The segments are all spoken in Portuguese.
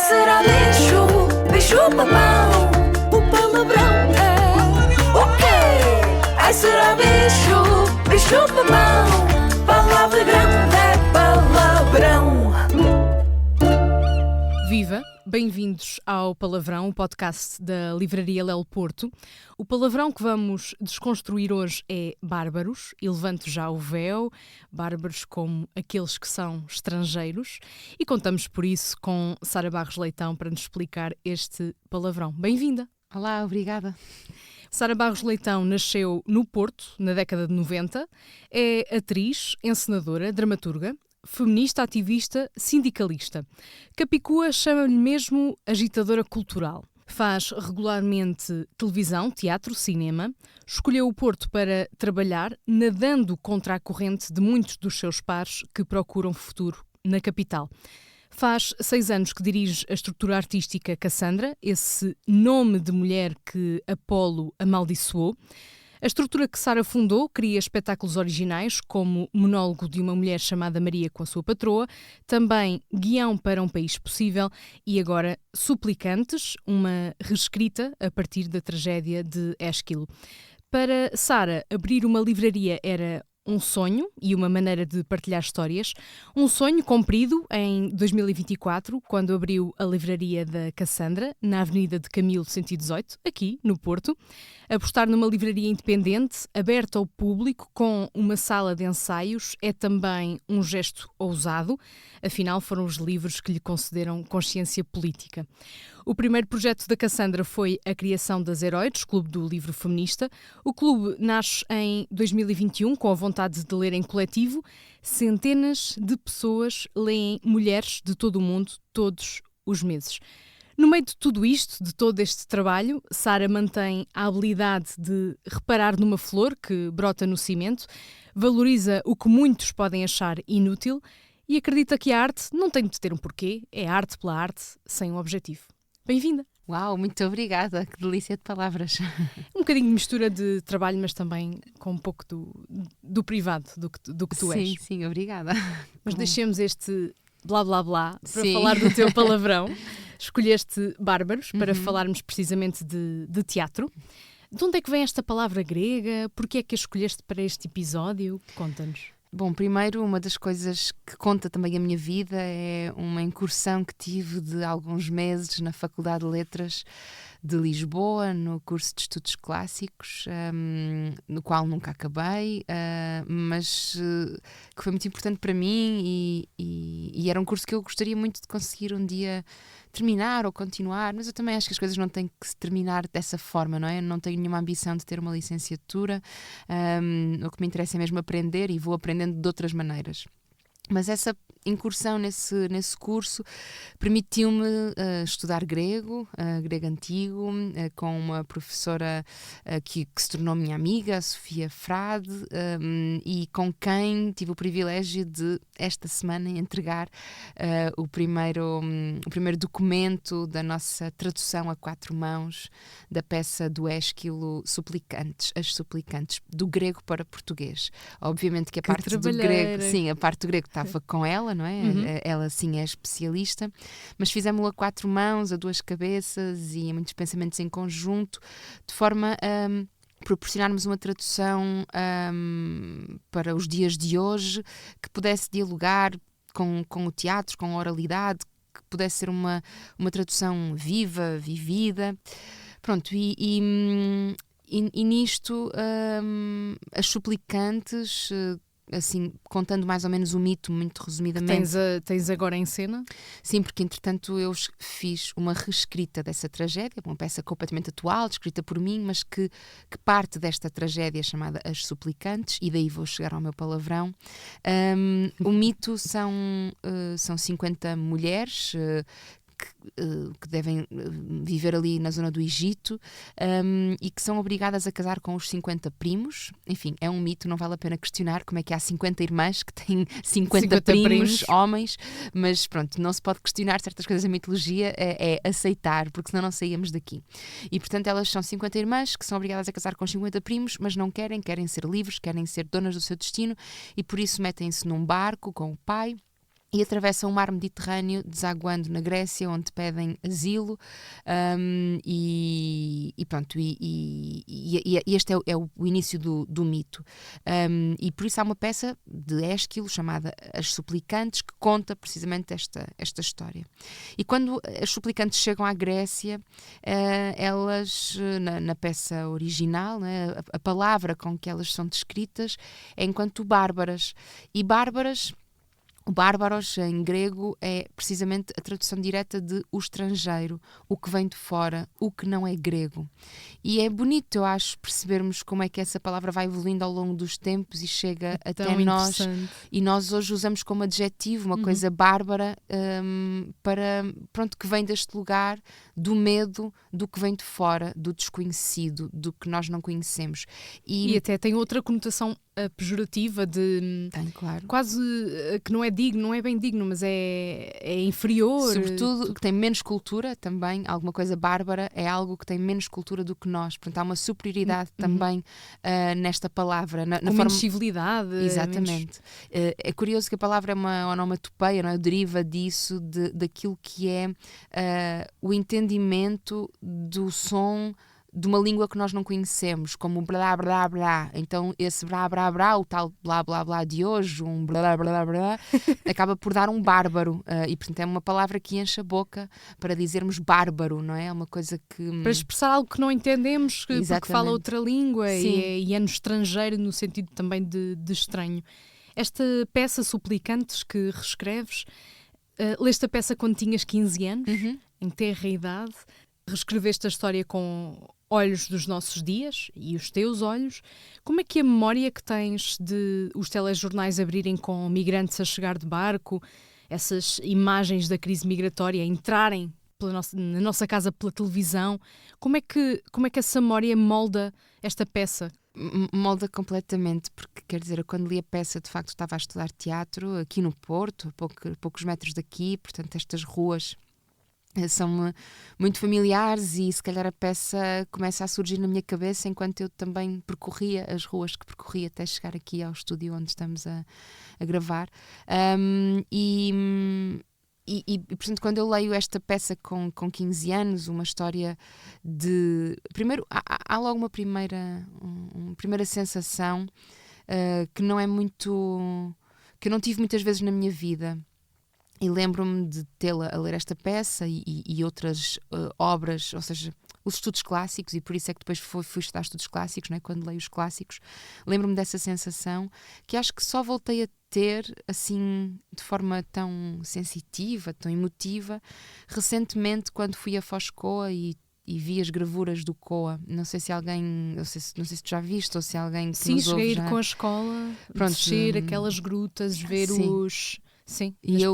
será bicho, bicho-papão. O palavrão é o quê? Ai, será bicho, bicho-papão. Palavra grande é palavrão. Viva! Bem-vindos ao Palavrão, o podcast da Livraria Lelo Porto. O palavrão que vamos desconstruir hoje é bárbaros, e levanto já o véu, bárbaros como aqueles que são estrangeiros, e contamos por isso com Sara Barros Leitão para nos explicar este palavrão. Bem-vinda! Olá, obrigada. Sara Barros Leitão nasceu no Porto, na década de 90, é atriz, encenadora, dramaturga, feminista, ativista, sindicalista. Capicua chama-lhe mesmo agitadora cultural. Faz regularmente televisão, teatro, cinema. Escolheu o Porto para trabalhar, nadando contra a corrente de muitos dos seus pares que procuram futuro na capital. Faz 6 anos que dirige a estrutura artística Cassandra, esse nome de mulher que Apolo amaldiçoou. A estrutura que Sara fundou cria espetáculos originais, como Monólogo de uma Mulher Chamada Maria com a Sua Patroa, também Guião para um País Possível e agora Suplicantes, uma reescrita a partir da tragédia de Ésquilo. Para Sara, abrir uma livraria era um sonho e uma maneira de partilhar histórias. Um sonho cumprido em 2024, quando abriu a livraria da Cassandra, na Avenida de Camilo 118, aqui no Porto. Apostar numa livraria independente, aberta ao público, com uma sala de ensaios, é também um gesto ousado. Afinal, foram os livros que lhe concederam consciência política. O primeiro projeto da Cassandra foi a criação das Heróides, Clube do Livro Feminista. O clube nasce em 2021 com a vontade de ler em coletivo. Centenas de pessoas leem Mulheres de todo o mundo todos os meses. No meio de tudo isto, de todo este trabalho, Sara mantém a habilidade de reparar numa flor que brota no cimento, valoriza o que muitos podem achar inútil e acredita que a arte não tem de ter um porquê, é arte pela arte, sem um objetivo. Bem-vinda! Uau, muito obrigada, que delícia de palavras. Um bocadinho de mistura de trabalho, mas também com um pouco do privado, do que tu és. Sim, obrigada. Mas deixemos este blá blá blá para Sim. falar do teu palavrão. Escolheste Bárbaros para falarmos precisamente de teatro. De onde é que vem esta palavra grega? Porquê é que a escolheste para este episódio? Conta-nos. Bom, primeiro, uma das coisas que conta também a minha vida é uma incursão que tive de alguns meses na Faculdade de Letras de Lisboa, no curso de Estudos Clássicos, no qual nunca acabei, mas que foi muito importante para mim e era um curso que eu gostaria muito de conseguir um dia terminar ou continuar, mas eu também acho que as coisas não têm que se terminar dessa forma, não é? Eu não tenho nenhuma ambição de ter uma licenciatura, o que me interessa é mesmo aprender e vou aprendendo de outras maneiras. Mas essa incursão nesse curso permitiu-me estudar grego antigo, com uma professora que se tornou minha amiga, a Sofia Frade, e com quem tive o privilégio de, esta semana, entregar o primeiro documento da nossa tradução a 4 mãos da peça do Ésquilo As Suplicantes, do grego para português. Obviamente que a parte do grego, sim, a parte do grego estava com ela, não é? Ela sim é especialista, mas fizemos-lo a 4 mãos, a 2 cabeças e a muitos pensamentos em conjunto, de forma a proporcionarmos uma tradução para os dias de hoje que pudesse dialogar com o teatro, com a oralidade, que pudesse ser uma tradução viva, vivida. Pronto, e nisto as Suplicantes, assim, contando mais ou menos o mito, muito resumidamente. Tens agora em cena? Sim, porque entretanto eu fiz uma reescrita dessa tragédia, uma peça completamente atual, escrita por mim, mas que parte desta tragédia chamada As Suplicantes, e daí vou chegar ao meu palavrão. O mito são 50 mulheres que devem viver ali na zona do Egito, e que são obrigadas a casar com os 50 primos. Enfim, é um mito, não vale a pena questionar como é que há 50 irmãs que têm 50 primos, homens, mas pronto, não se pode questionar certas coisas da mitologia, é aceitar, porque senão não saíamos daqui. E portanto elas são 50 irmãs que são obrigadas a casar com os 50 primos, mas não querem ser livres, querem ser donas do seu destino, e por isso metem-se num barco com o pai e atravessam o mar Mediterrâneo, desaguando na Grécia, onde pedem asilo, e este é o início do mito. E por isso há uma peça de Ésquilo chamada As Suplicantes, que conta precisamente esta história. E quando as suplicantes chegam à Grécia, elas, na peça original, né, a palavra com que elas são descritas é enquanto bárbaras. E bárbaras... O bárbaros, em grego, é precisamente a tradução direta de o estrangeiro, o que vem de fora, o que não é grego. E é bonito, eu acho, percebermos como é que essa palavra vai evoluindo ao longo dos tempos e chega até nós. E nós hoje usamos como adjetivo uma coisa bárbara, para, pronto, que vem deste lugar, do medo, do que vem de fora, do desconhecido, do que nós não conhecemos. E até tem outra conotação pejorativa de... Tem, claro. Quase que não é digno, não é bem digno, mas é inferior. Sobretudo que tem menos cultura também. Alguma coisa bárbara é algo que tem menos cultura do que nós. Portanto, há uma superioridade também nesta palavra. Com menos civilidade. Exatamente. É curioso que a palavra é uma onomatopeia, não é? Deriva disso, daquilo que é o entendimento do som de uma língua que nós não conhecemos, como blá blá blá. Então esse blá blá blá, o tal blá blá blá de hoje, um blá blá blá, acaba por dar um bárbaro, e portanto é uma palavra que enche a boca para dizermos bárbaro, não é? É uma coisa que... Para expressar algo que não entendemos, porque fala outra língua e é no estrangeiro, no sentido também de estranho. Esta peça Suplicantes que reescreves, leste a peça quando tinhas 15 anos, em tenra idade, reescreveste a história com olhos dos nossos dias e os teus olhos. Como é que a memória que tens de os telejornais abrirem com migrantes a chegar de barco, essas imagens da crise migratória entrarem na nossa casa pela televisão, como é que essa memória molda esta peça? Molda completamente, porque quer dizer, eu quando li a peça de facto estava a estudar teatro aqui no Porto, a poucos metros daqui, portanto estas ruas são muito familiares e se calhar a peça começa a surgir na minha cabeça enquanto eu também percorria as ruas que percorri até chegar aqui ao estúdio onde estamos a gravar. E portanto, quando eu leio esta peça com 15 anos, uma história de... Primeiro, há logo uma primeira sensação que não é muito... que eu não tive muitas vezes na minha vida. E lembro-me de tê-la a ler esta peça e outras obras, ou seja, os estudos clássicos, e por isso é que depois fui estudar estudos clássicos, não é? Quando leio os clássicos, lembro-me dessa sensação que acho que só voltei a ter, assim, de forma tão sensitiva, tão emotiva, recentemente, quando fui a Foz Coa e vi as gravuras do Coa. Não sei se alguém, não sei se tu já viste ou se alguém que Sim, nos ouve cheguei a ir já... com a escola, descer aquelas grutas, ver os... Sim, e eu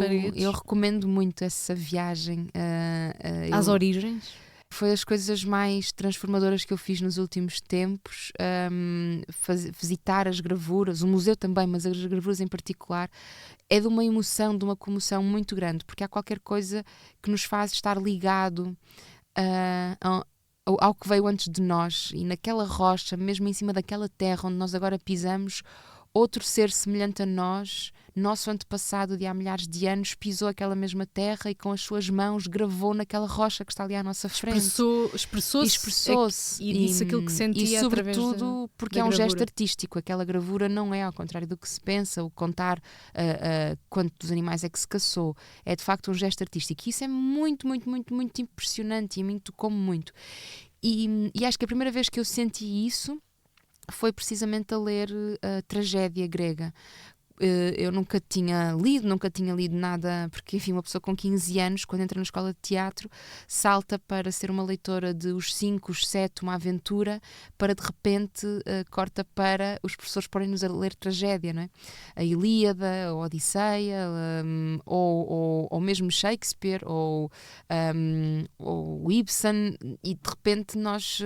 recomendo muito essa viagem às origens. Foi as coisas mais transformadoras que eu fiz nos últimos tempos. Visitar as gravuras, o museu também, mas as gravuras em particular, é de uma emoção, de uma comoção muito grande, porque há qualquer coisa que nos faz estar ligado ao que veio antes de nós, e naquela rocha, mesmo em cima daquela terra onde nós agora pisamos, outro ser semelhante a nós, nosso antepassado de há milhares de anos, pisou aquela mesma terra e com as suas mãos gravou naquela rocha que está ali à nossa frente. Expressou-se e disse aquilo que sentia. E sobretudo através porque é um gesto artístico. Aquela gravura não é, ao contrário do que se pensa, o contar quantos animais é que se caçou. É de facto um gesto artístico. E isso é muito, muito, muito, muito impressionante e me tocou-me muito. E acho que a primeira vez que eu senti isso foi precisamente a ler a tragédia grega. Eu nunca tinha lido nada, porque enfim, uma pessoa com 15 anos, quando entra na escola de teatro, salta para ser uma leitora de os 5, os 7, uma aventura, para de repente corta para os professores porem-nos a ler tragédia, não é? A Ilíada, a Odisseia, ou mesmo Shakespeare, ou Ibsen, e de repente nós...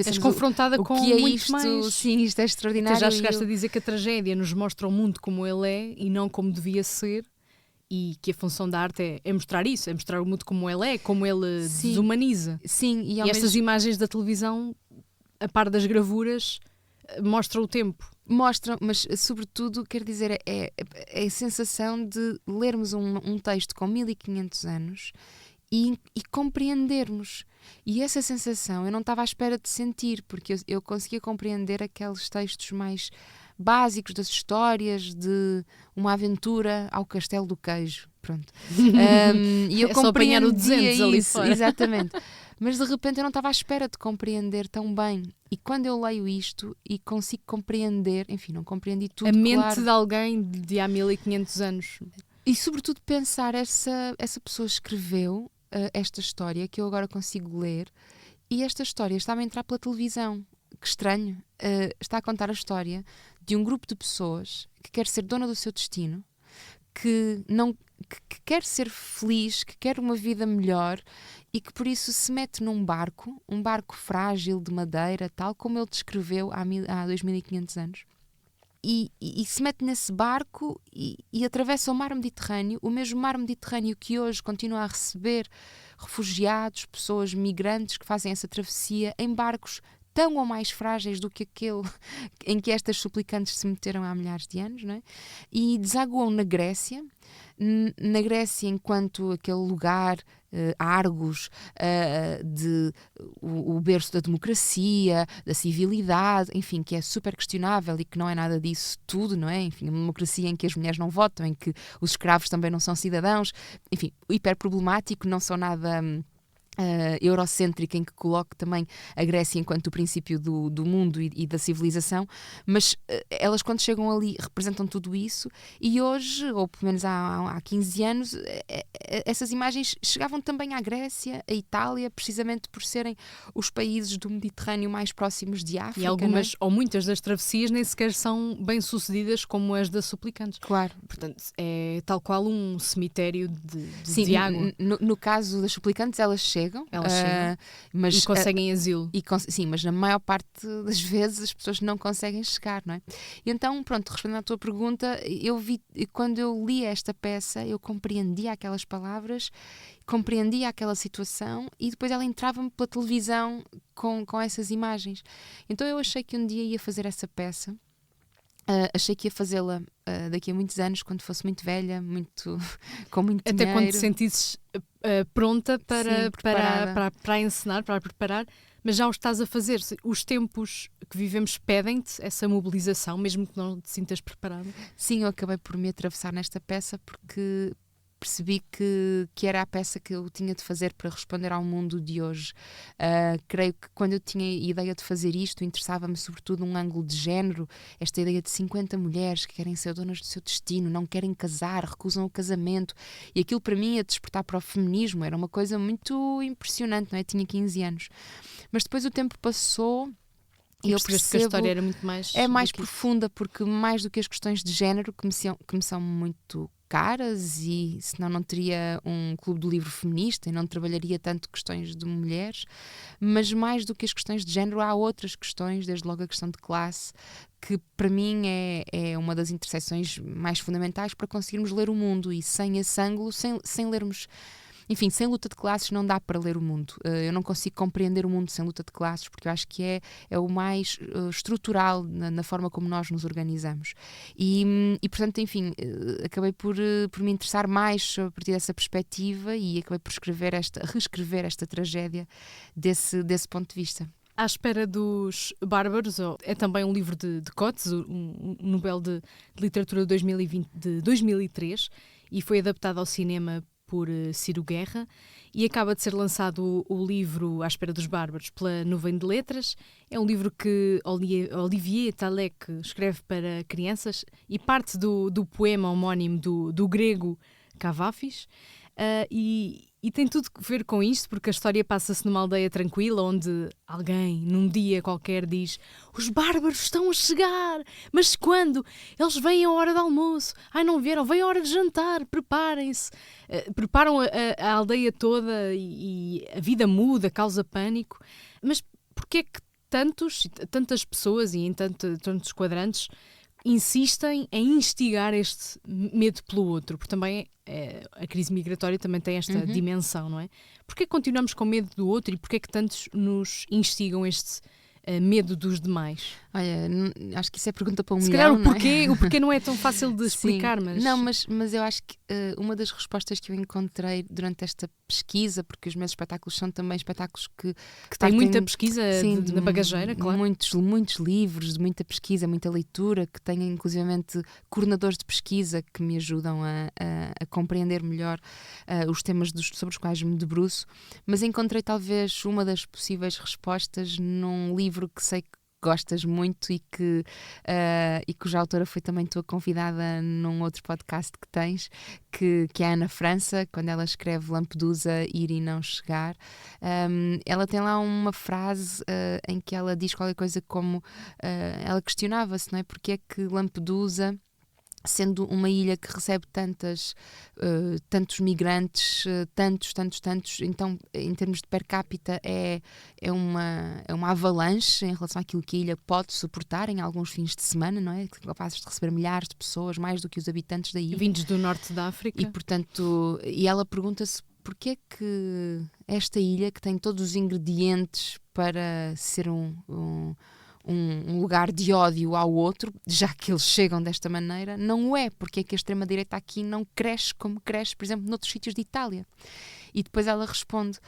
és confrontada com que é muito isto, mais. Sim, isto é extraordinário. Até já chegaste a dizer que a tragédia nos mostra o mundo como ele é e não como devia ser, e que a função da arte é mostrar isso, é mostrar o mundo como ele é, como ele desumaniza. Sim, e estas imagens da televisão, a par das gravuras, mostra o tempo. Mostra, mas sobretudo, quer dizer, é a sensação de lermos um texto com 1500 anos e compreendermos. E essa sensação eu não estava à espera de sentir, porque eu conseguia compreender aqueles textos mais básicos das histórias de uma aventura ao Castelo do Queijo. Pronto. E eu É só apanhar o 200 ali isso, fora. exatamente. Mas de repente eu não estava à espera de compreender tão bem. E quando eu leio isto e consigo compreender, enfim, não compreendi tudo, A mente claro. de alguém de há 1500 anos. E sobretudo pensar, essa pessoa escreveu esta história que eu agora consigo ler, e esta história está a entrar pela televisão. Que estranho. Está a contar a história de um grupo de pessoas que quer ser dona do seu destino, que quer ser feliz, que quer uma vida melhor e que por isso se mete num barco, um barco frágil de madeira, tal como ele descreveu há 2500 anos. E se mete nesse barco e atravessa o mar Mediterrâneo, o mesmo mar Mediterrâneo que hoje continua a receber refugiados, pessoas migrantes que fazem essa travessia em barcos tão ou mais frágeis do que aquele em que estas suplicantes se meteram há milhares de anos, não é? E desaguam na Grécia, enquanto aquele lugar, Argos, o berço da democracia, da civilidade, enfim, que é super questionável e que não é nada disso tudo, não é? Enfim, uma democracia em que as mulheres não votam, em que os escravos também não são cidadãos, enfim, hiper problemático, não são nada eurocêntrica, em que coloque também a Grécia enquanto o princípio do mundo e da civilização, mas elas quando chegam ali representam tudo isso, e hoje, ou pelo menos há 15 anos, essas imagens chegavam também à Grécia, à Itália, precisamente por serem os países do Mediterrâneo mais próximos de África. E algumas, ou muitas das travessias nem sequer são bem sucedidas como as das suplicantes. Claro. Portanto, é tal qual um cemitério Sim, de água. No caso das suplicantes, elas chegam, mas, e conseguem asilo. Sim, mas na maior parte das vezes as pessoas não conseguem chegar, não é? E então, pronto, respondendo à tua pergunta, quando eu li esta peça, eu compreendia aquelas palavras, compreendia aquela situação, e depois ela entrava-me pela televisão com essas imagens. Então eu achei que um dia ia fazer essa peça. Achei que ia fazê-la daqui a muitos anos, quando fosse muito velha, com muito Até dinheiro. quando te sentisses pronta para encenar, para preparar, mas já o estás a fazer. Os tempos que vivemos pedem-te essa mobilização, mesmo que não te sintas preparada. Sim, eu acabei por me atravessar nesta peça porque percebi que era a peça que eu tinha de fazer para responder ao mundo de hoje. Creio que quando eu tinha a ideia de fazer isto, interessava-me sobretudo um ângulo de género, esta ideia de 50 mulheres que querem ser donas do seu destino, não querem casar, recusam o casamento, e aquilo para mim ia despertar para o feminismo, era uma coisa muito impressionante, não é? Eu tinha 15 anos. Mas depois o tempo passou e eu percebo que a história era muito mais... É mais profunda, porque mais do que as questões de género, que me são muito caras, e senão não teria um clube do livro feminista e não trabalharia tanto questões de mulheres, mas mais do que as questões de género há outras questões, desde logo a questão de classe, que para mim é uma das intersecções mais fundamentais para conseguirmos ler o mundo, e sem esse ângulo, sem lermos... Enfim, sem luta de classes não dá para ler o mundo. Eu não consigo compreender o mundo sem luta de classes, porque eu acho que é o mais estrutural na forma como nós nos organizamos. E portanto, enfim, acabei por me interessar mais a partir dessa perspectiva, e acabei por reescrever esta tragédia desse ponto de vista. À Espera dos Bárbaros é também um livro de Coates, um Nobel de Literatura de 2003, e foi adaptado ao cinema por Ciro Guerra, e acaba de ser lançado o livro À Espera dos Bárbaros pela Nuvem de Letras. É um livro que Olivier Talek escreve para crianças, e parte do poema homónimo do grego Cavafis, e tem tudo a ver com isto, porque a história passa-se numa aldeia tranquila, onde alguém, num dia qualquer, diz: os bárbaros estão a chegar, mas quando? Eles vêm à hora do almoço. Ai, não vieram, vem a hora de jantar, preparem-se. Preparam a aldeia toda, e a vida muda, causa pânico. Mas porquê é que tantas pessoas e em tantos quadrantes insistem em instigar este medo pelo outro? Porque também a crise migratória também tem esta dimensão, não é? Porquê continuamos com medo do outro, e porquê que tantos nos instigam este medo dos demais? Olha, acho que isso é pergunta para um Se milhão, calhar não é? o porquê não é tão fácil de Sim. explicar, mas... Não, mas eu acho que uma das respostas que eu encontrei durante esta pesquisa, porque os meus espetáculos são também espetáculos que que tem partem, muita pesquisa sim, na bagageira, claro. muitos livros, de muita pesquisa, muita leitura, que tenho inclusivamente coordenadores de pesquisa que me ajudam a compreender melhor os temas sobre os quais me debruço, mas encontrei talvez uma das possíveis respostas num livro que sei que gostas muito e cuja autora foi também tua convidada num outro podcast que tens, que é a Ana França, quando ela escreve Lampedusa, Ir e Não Chegar. Ela tem lá uma frase em que ela diz qualquer coisa como ela questionava-se, não é? Porque é que Lampedusa, sendo uma ilha que recebe tantos migrantes, tantos, então em termos de per capita é uma avalanche em relação àquilo que a ilha pode suportar em alguns fins de semana, não é? Capazes de receber milhares de pessoas, mais do que os habitantes da ilha. Vindos do norte da África. E portanto, ela pergunta-se porque é que esta ilha, que tem todos os ingredientes para ser um lugar de ódio ao outro, já que eles chegam desta maneira, não o é, porque é que a extrema-direita aqui não cresce como cresce, por exemplo, noutros sítios de Itália. E depois ela responde,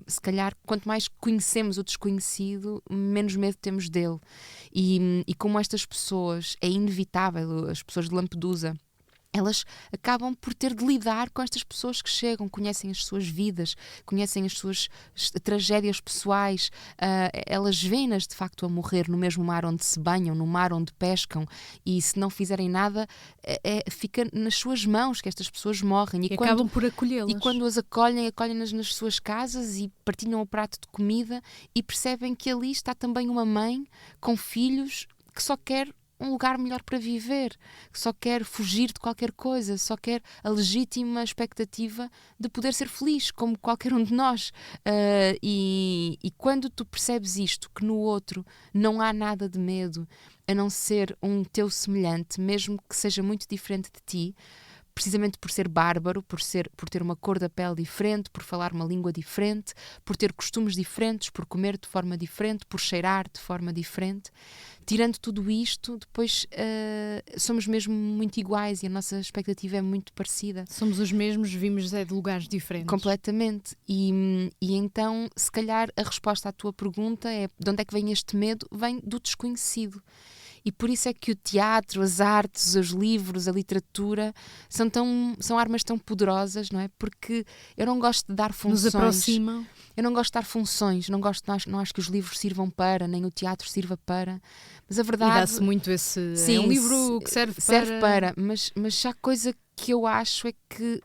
se calhar, quanto mais conhecemos o desconhecido, menos medo temos dele. E como estas pessoas, é inevitável, as pessoas de Lampedusa, elas acabam por ter de lidar com estas pessoas que chegam, conhecem as suas vidas, conhecem as suas tragédias pessoais, elas veem-nas de facto a morrer no mesmo mar onde se banham, no mar onde pescam, e se não fizerem nada, fica nas suas mãos que estas pessoas morrem. E acabam por acolhê-las. E quando as acolhem-nas nas suas casas e partilham o prato de comida e percebem que ali está também uma mãe com filhos que só quer um lugar melhor para viver, que só quer fugir de qualquer coisa, só quer a legítima expectativa de poder ser feliz, como qualquer um de nós. E quando tu percebes isto, que no outro não há nada de medo, a não ser um teu semelhante, mesmo que seja muito diferente de ti, precisamente por ser bárbaro, por ter uma cor da pele diferente, por falar uma língua diferente, por ter costumes diferentes, por comer de forma diferente, por cheirar de forma diferente. Tirando tudo isto, depois somos mesmo muito iguais e a nossa expectativa é muito parecida. Somos os mesmos, vimos de lugares diferentes. Completamente. E então, se calhar, a resposta à tua pergunta é: de onde é que vem este medo? Vem do desconhecido. E por isso é que o teatro, as artes, os livros, a literatura são armas tão poderosas, não é? Porque eu não gosto de dar funções. Nos aproximam. Eu não gosto de dar funções, não acho que os livros sirvam para, nem o teatro sirva para. Mas a verdade... E dá-se muito esse... Sim, é um livro que serve para... Mas já a coisa que eu acho é que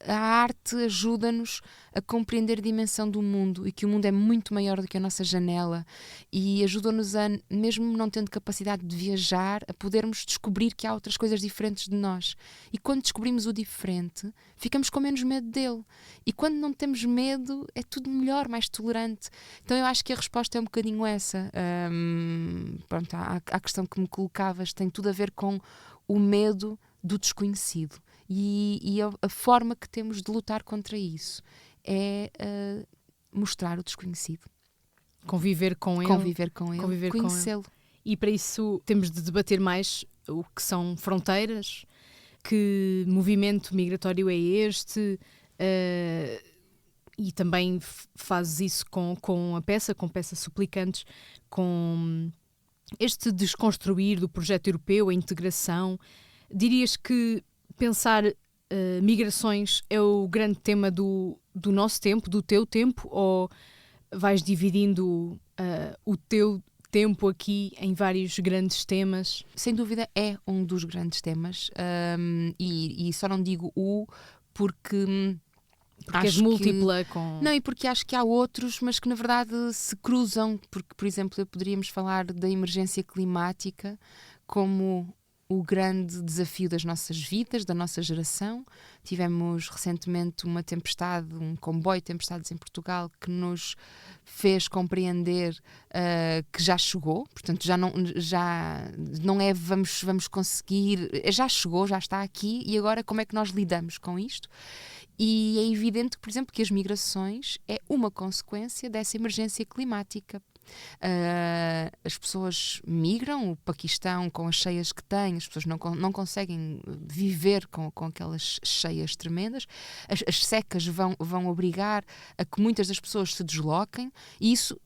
a arte ajuda-nos a compreender a dimensão do mundo e que o mundo é muito maior do que a nossa janela, e ajuda-nos a, mesmo não tendo capacidade de viajar, a podermos descobrir que há outras coisas diferentes de nós. E quando descobrimos o diferente, ficamos com menos medo dele. E quando não temos medo, é tudo melhor, mais tolerante. Então eu acho que a resposta é um bocadinho essa. Pronto, a questão que me colocavas tem tudo a ver com o medo do desconhecido. E a forma que temos de lutar contra isso é mostrar o desconhecido. Conviver com ele. Conhecê-lo. E para isso temos de debater mais o que são fronteiras, que movimento migratório é este, e também fazes isso com a peça, com peças suplicantes, com este desconstruir do projeto europeu, a integração. Dirias que pensar migrações é o grande tema do nosso tempo, do teu tempo, ou vais dividindo o teu tempo aqui em vários grandes temas? Sem dúvida é um dos grandes temas, e só não digo porque és múltipla com... Não, e porque acho que há outros, mas que na verdade se cruzam, porque, por exemplo, poderíamos falar da emergência climática como o grande desafio das nossas vidas, da nossa geração. Tivemos recentemente uma tempestade, um comboio de tempestades em Portugal, que nos fez compreender que já chegou, portanto já não é vamos conseguir, já chegou, já está aqui, e agora como é que nós lidamos com isto? E é evidente, por exemplo, que as migrações é uma consequência dessa emergência climática. As pessoas migram, o Paquistão, com as cheias que tem, as pessoas não conseguem viver com aquelas cheias tremendas. As secas vão obrigar a que muitas das pessoas se desloquem, e isto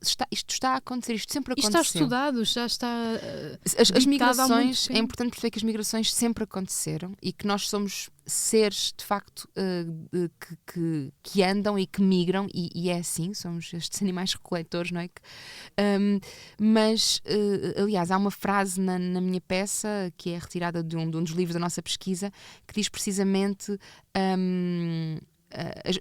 está a acontecer, isto sempre aconteceu. Isto está estudado, já está As migrações, é importante perceber que as migrações sempre aconteceram e que nós somos seres, de facto, que andam e que migram, e é assim, somos estes animais recoletores, não é? Mas, aliás, há uma frase na minha peça, que é retirada de um dos livros da nossa pesquisa, que diz precisamente...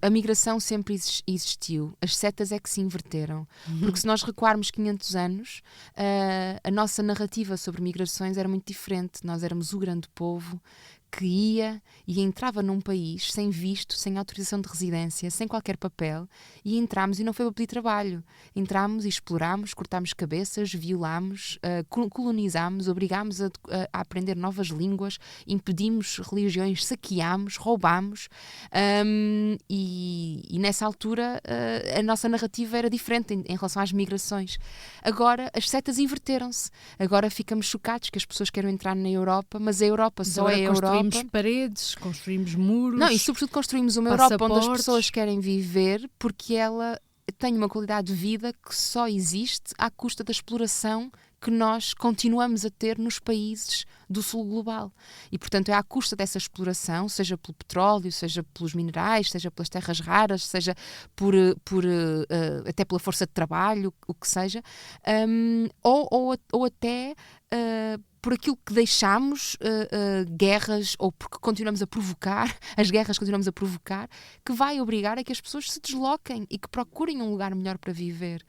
a migração sempre existiu, as setas é que se inverteram, porque se nós recuarmos 500 anos, a nossa narrativa sobre migrações era muito diferente. Nós éramos o grande povo que ia e entrava num país sem visto, sem autorização de residência, sem qualquer papel, e entramos, e não foi para pedir trabalho. Entramos e explorámos, cortámos cabeças, violámos, colonizámos, obrigámos a aprender novas línguas, impedimos religiões, saqueámos, roubámos, e nessa altura a nossa narrativa era diferente em relação às migrações. Agora as setas inverteram-se. Agora ficamos chocados que as pessoas querem entrar na Europa, mas a Europa só é a Europa. Construímos paredes, construímos muros. Não, e sobretudo construímos uma Europa onde as pessoas querem viver, porque ela tem uma qualidade de vida que só existe à custa da exploração que nós continuamos a ter nos países do sul global. E, portanto, é à custa dessa exploração, seja pelo petróleo, seja pelos minerais, seja pelas terras raras, seja até pela força de trabalho, o que seja, ou até por aquilo que deixamos, guerras, ou porque continuamos a provocar, as guerras continuamos a provocar, que vai obrigar a que as pessoas se desloquem e que procurem um lugar melhor para viver.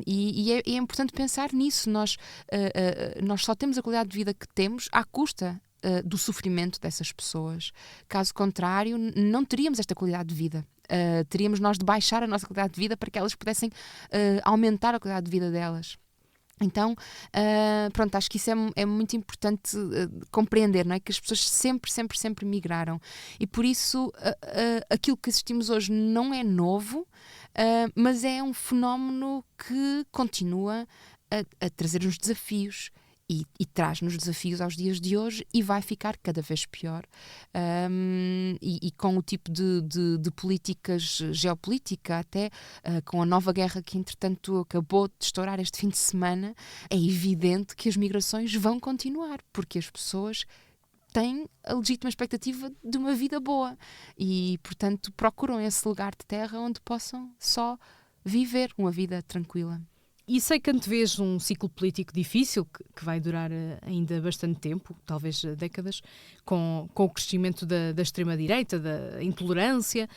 E é importante pensar nisso. Nós só temos a qualidade de vida que temos à custa do sofrimento dessas pessoas. Caso contrário, não teríamos esta qualidade de vida. Teríamos nós de baixar a nossa qualidade de vida para que elas pudessem aumentar a qualidade de vida delas. Então, pronto, acho que isso é muito importante compreender, não é? Que as pessoas sempre migraram, e por isso aquilo que assistimos hoje não é novo, mas é um fenómeno que continua a trazer-nos desafios. E traz-nos desafios aos dias de hoje, e vai ficar cada vez pior. E com o tipo de políticas geopolítica, até com a nova guerra que entretanto acabou de estourar este fim de semana, é evidente que as migrações vão continuar, porque as pessoas têm a legítima expectativa de uma vida boa e, portanto, procuram esse lugar de terra onde possam só viver uma vida tranquila. E sei que antevês um ciclo político difícil, que vai durar ainda bastante tempo, talvez décadas, com o crescimento da extrema-direita, da intolerância.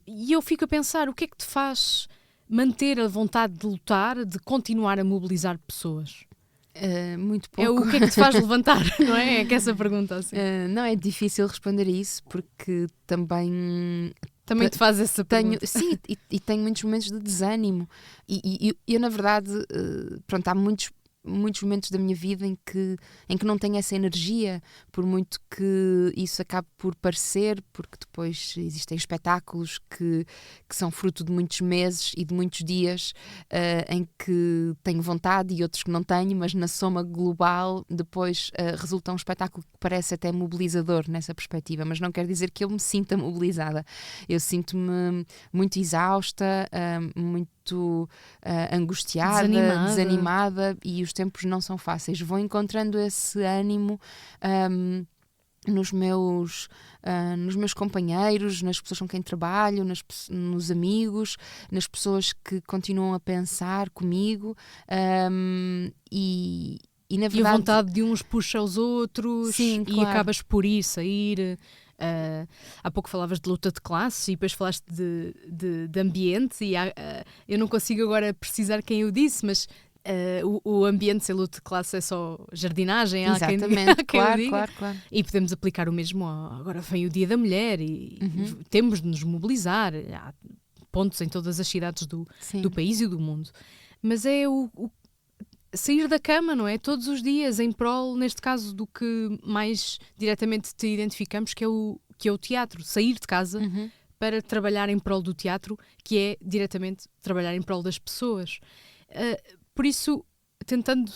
E eu fico a pensar, o que é que te faz manter a vontade de lutar, de continuar a mobilizar pessoas? Muito pouco. O que é que te faz levantar, não é? É que essa pergunta assim. Não é difícil responder a isso, porque também te faz essa pergunta. Sim, e tenho muitos momentos de desânimo. E eu, na verdade, pronto, há muitos momentos da minha vida em que não tenho essa energia, por muito que isso acabe por parecer, porque depois existem espetáculos que são fruto de muitos meses e de muitos dias em que tenho vontade e outros que não tenho, mas na soma global depois resulta um espetáculo que parece até mobilizador nessa perspectiva, mas não quer dizer que eu me sinta mobilizada. Eu sinto-me muito exausta, muito angustiada, desanimada, e os tempos não são fáceis. Vou encontrando esse ânimo nos meus companheiros, nas pessoas com quem trabalho, nos amigos, nas pessoas que continuam a pensar comigo, e na verdade... E a vontade de uns puxa aos outros. Sim, e claro. Acabas por ir, sair... há pouco falavas de luta de classe e depois falaste de ambiente, e eu não consigo agora precisar quem eu disse, mas o ambiente sem luta de classe é só jardinagem. Exatamente, claro. E podemos aplicar o mesmo. Agora vem o Dia da Mulher e temos de nos mobilizar. Há pontos em todas as cidades do país e do mundo, mas é sair da cama, não é? Todos os dias, em prol, neste caso, do que mais diretamente te identificamos, que é o teatro. Sair de casa para trabalhar em prol do teatro, que é diretamente trabalhar em prol das pessoas. Por isso, tentando,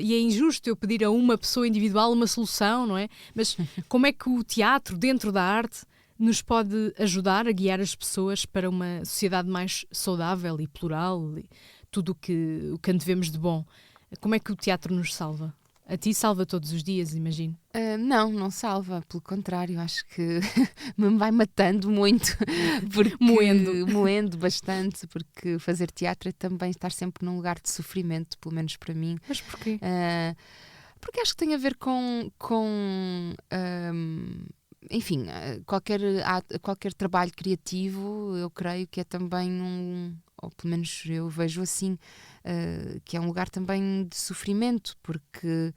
e é injusto eu pedir a uma pessoa individual uma solução, não é? Mas como é que o teatro, dentro da arte, nos pode ajudar a guiar as pessoas para uma sociedade mais saudável e plural, e tudo o que antevemos de bom? Como é que o teatro nos salva? A ti salva todos os dias, imagino. Não salva, pelo contrário, acho que me vai matando muito, porque, moendo bastante, porque fazer teatro é também estar sempre num lugar de sofrimento, pelo menos para mim. Mas porquê? Porque acho que tem a ver com enfim, qualquer trabalho criativo, eu creio que é também ou pelo menos eu vejo assim, que é um lugar também de sofrimento, porque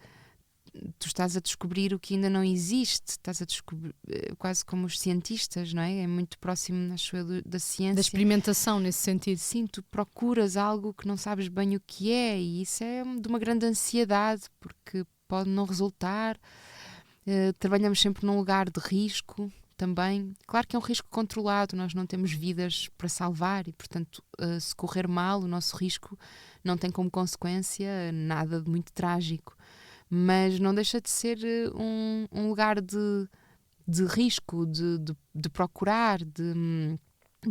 tu estás a descobrir o que ainda não existe, estás a descobrir, quase como os cientistas, não é? É muito próximo, acho eu, da ciência. Da experimentação, nesse sentido. Sim, tu procuras algo que não sabes bem o que é, e isso é de uma grande ansiedade, porque pode não resultar. Trabalhamos sempre num lugar de risco também. Claro que é um risco controlado, nós não temos vidas para salvar e, portanto, se correr mal, o nosso risco não tem como consequência nada de muito trágico. Mas não deixa de ser um lugar de risco, de procurar, de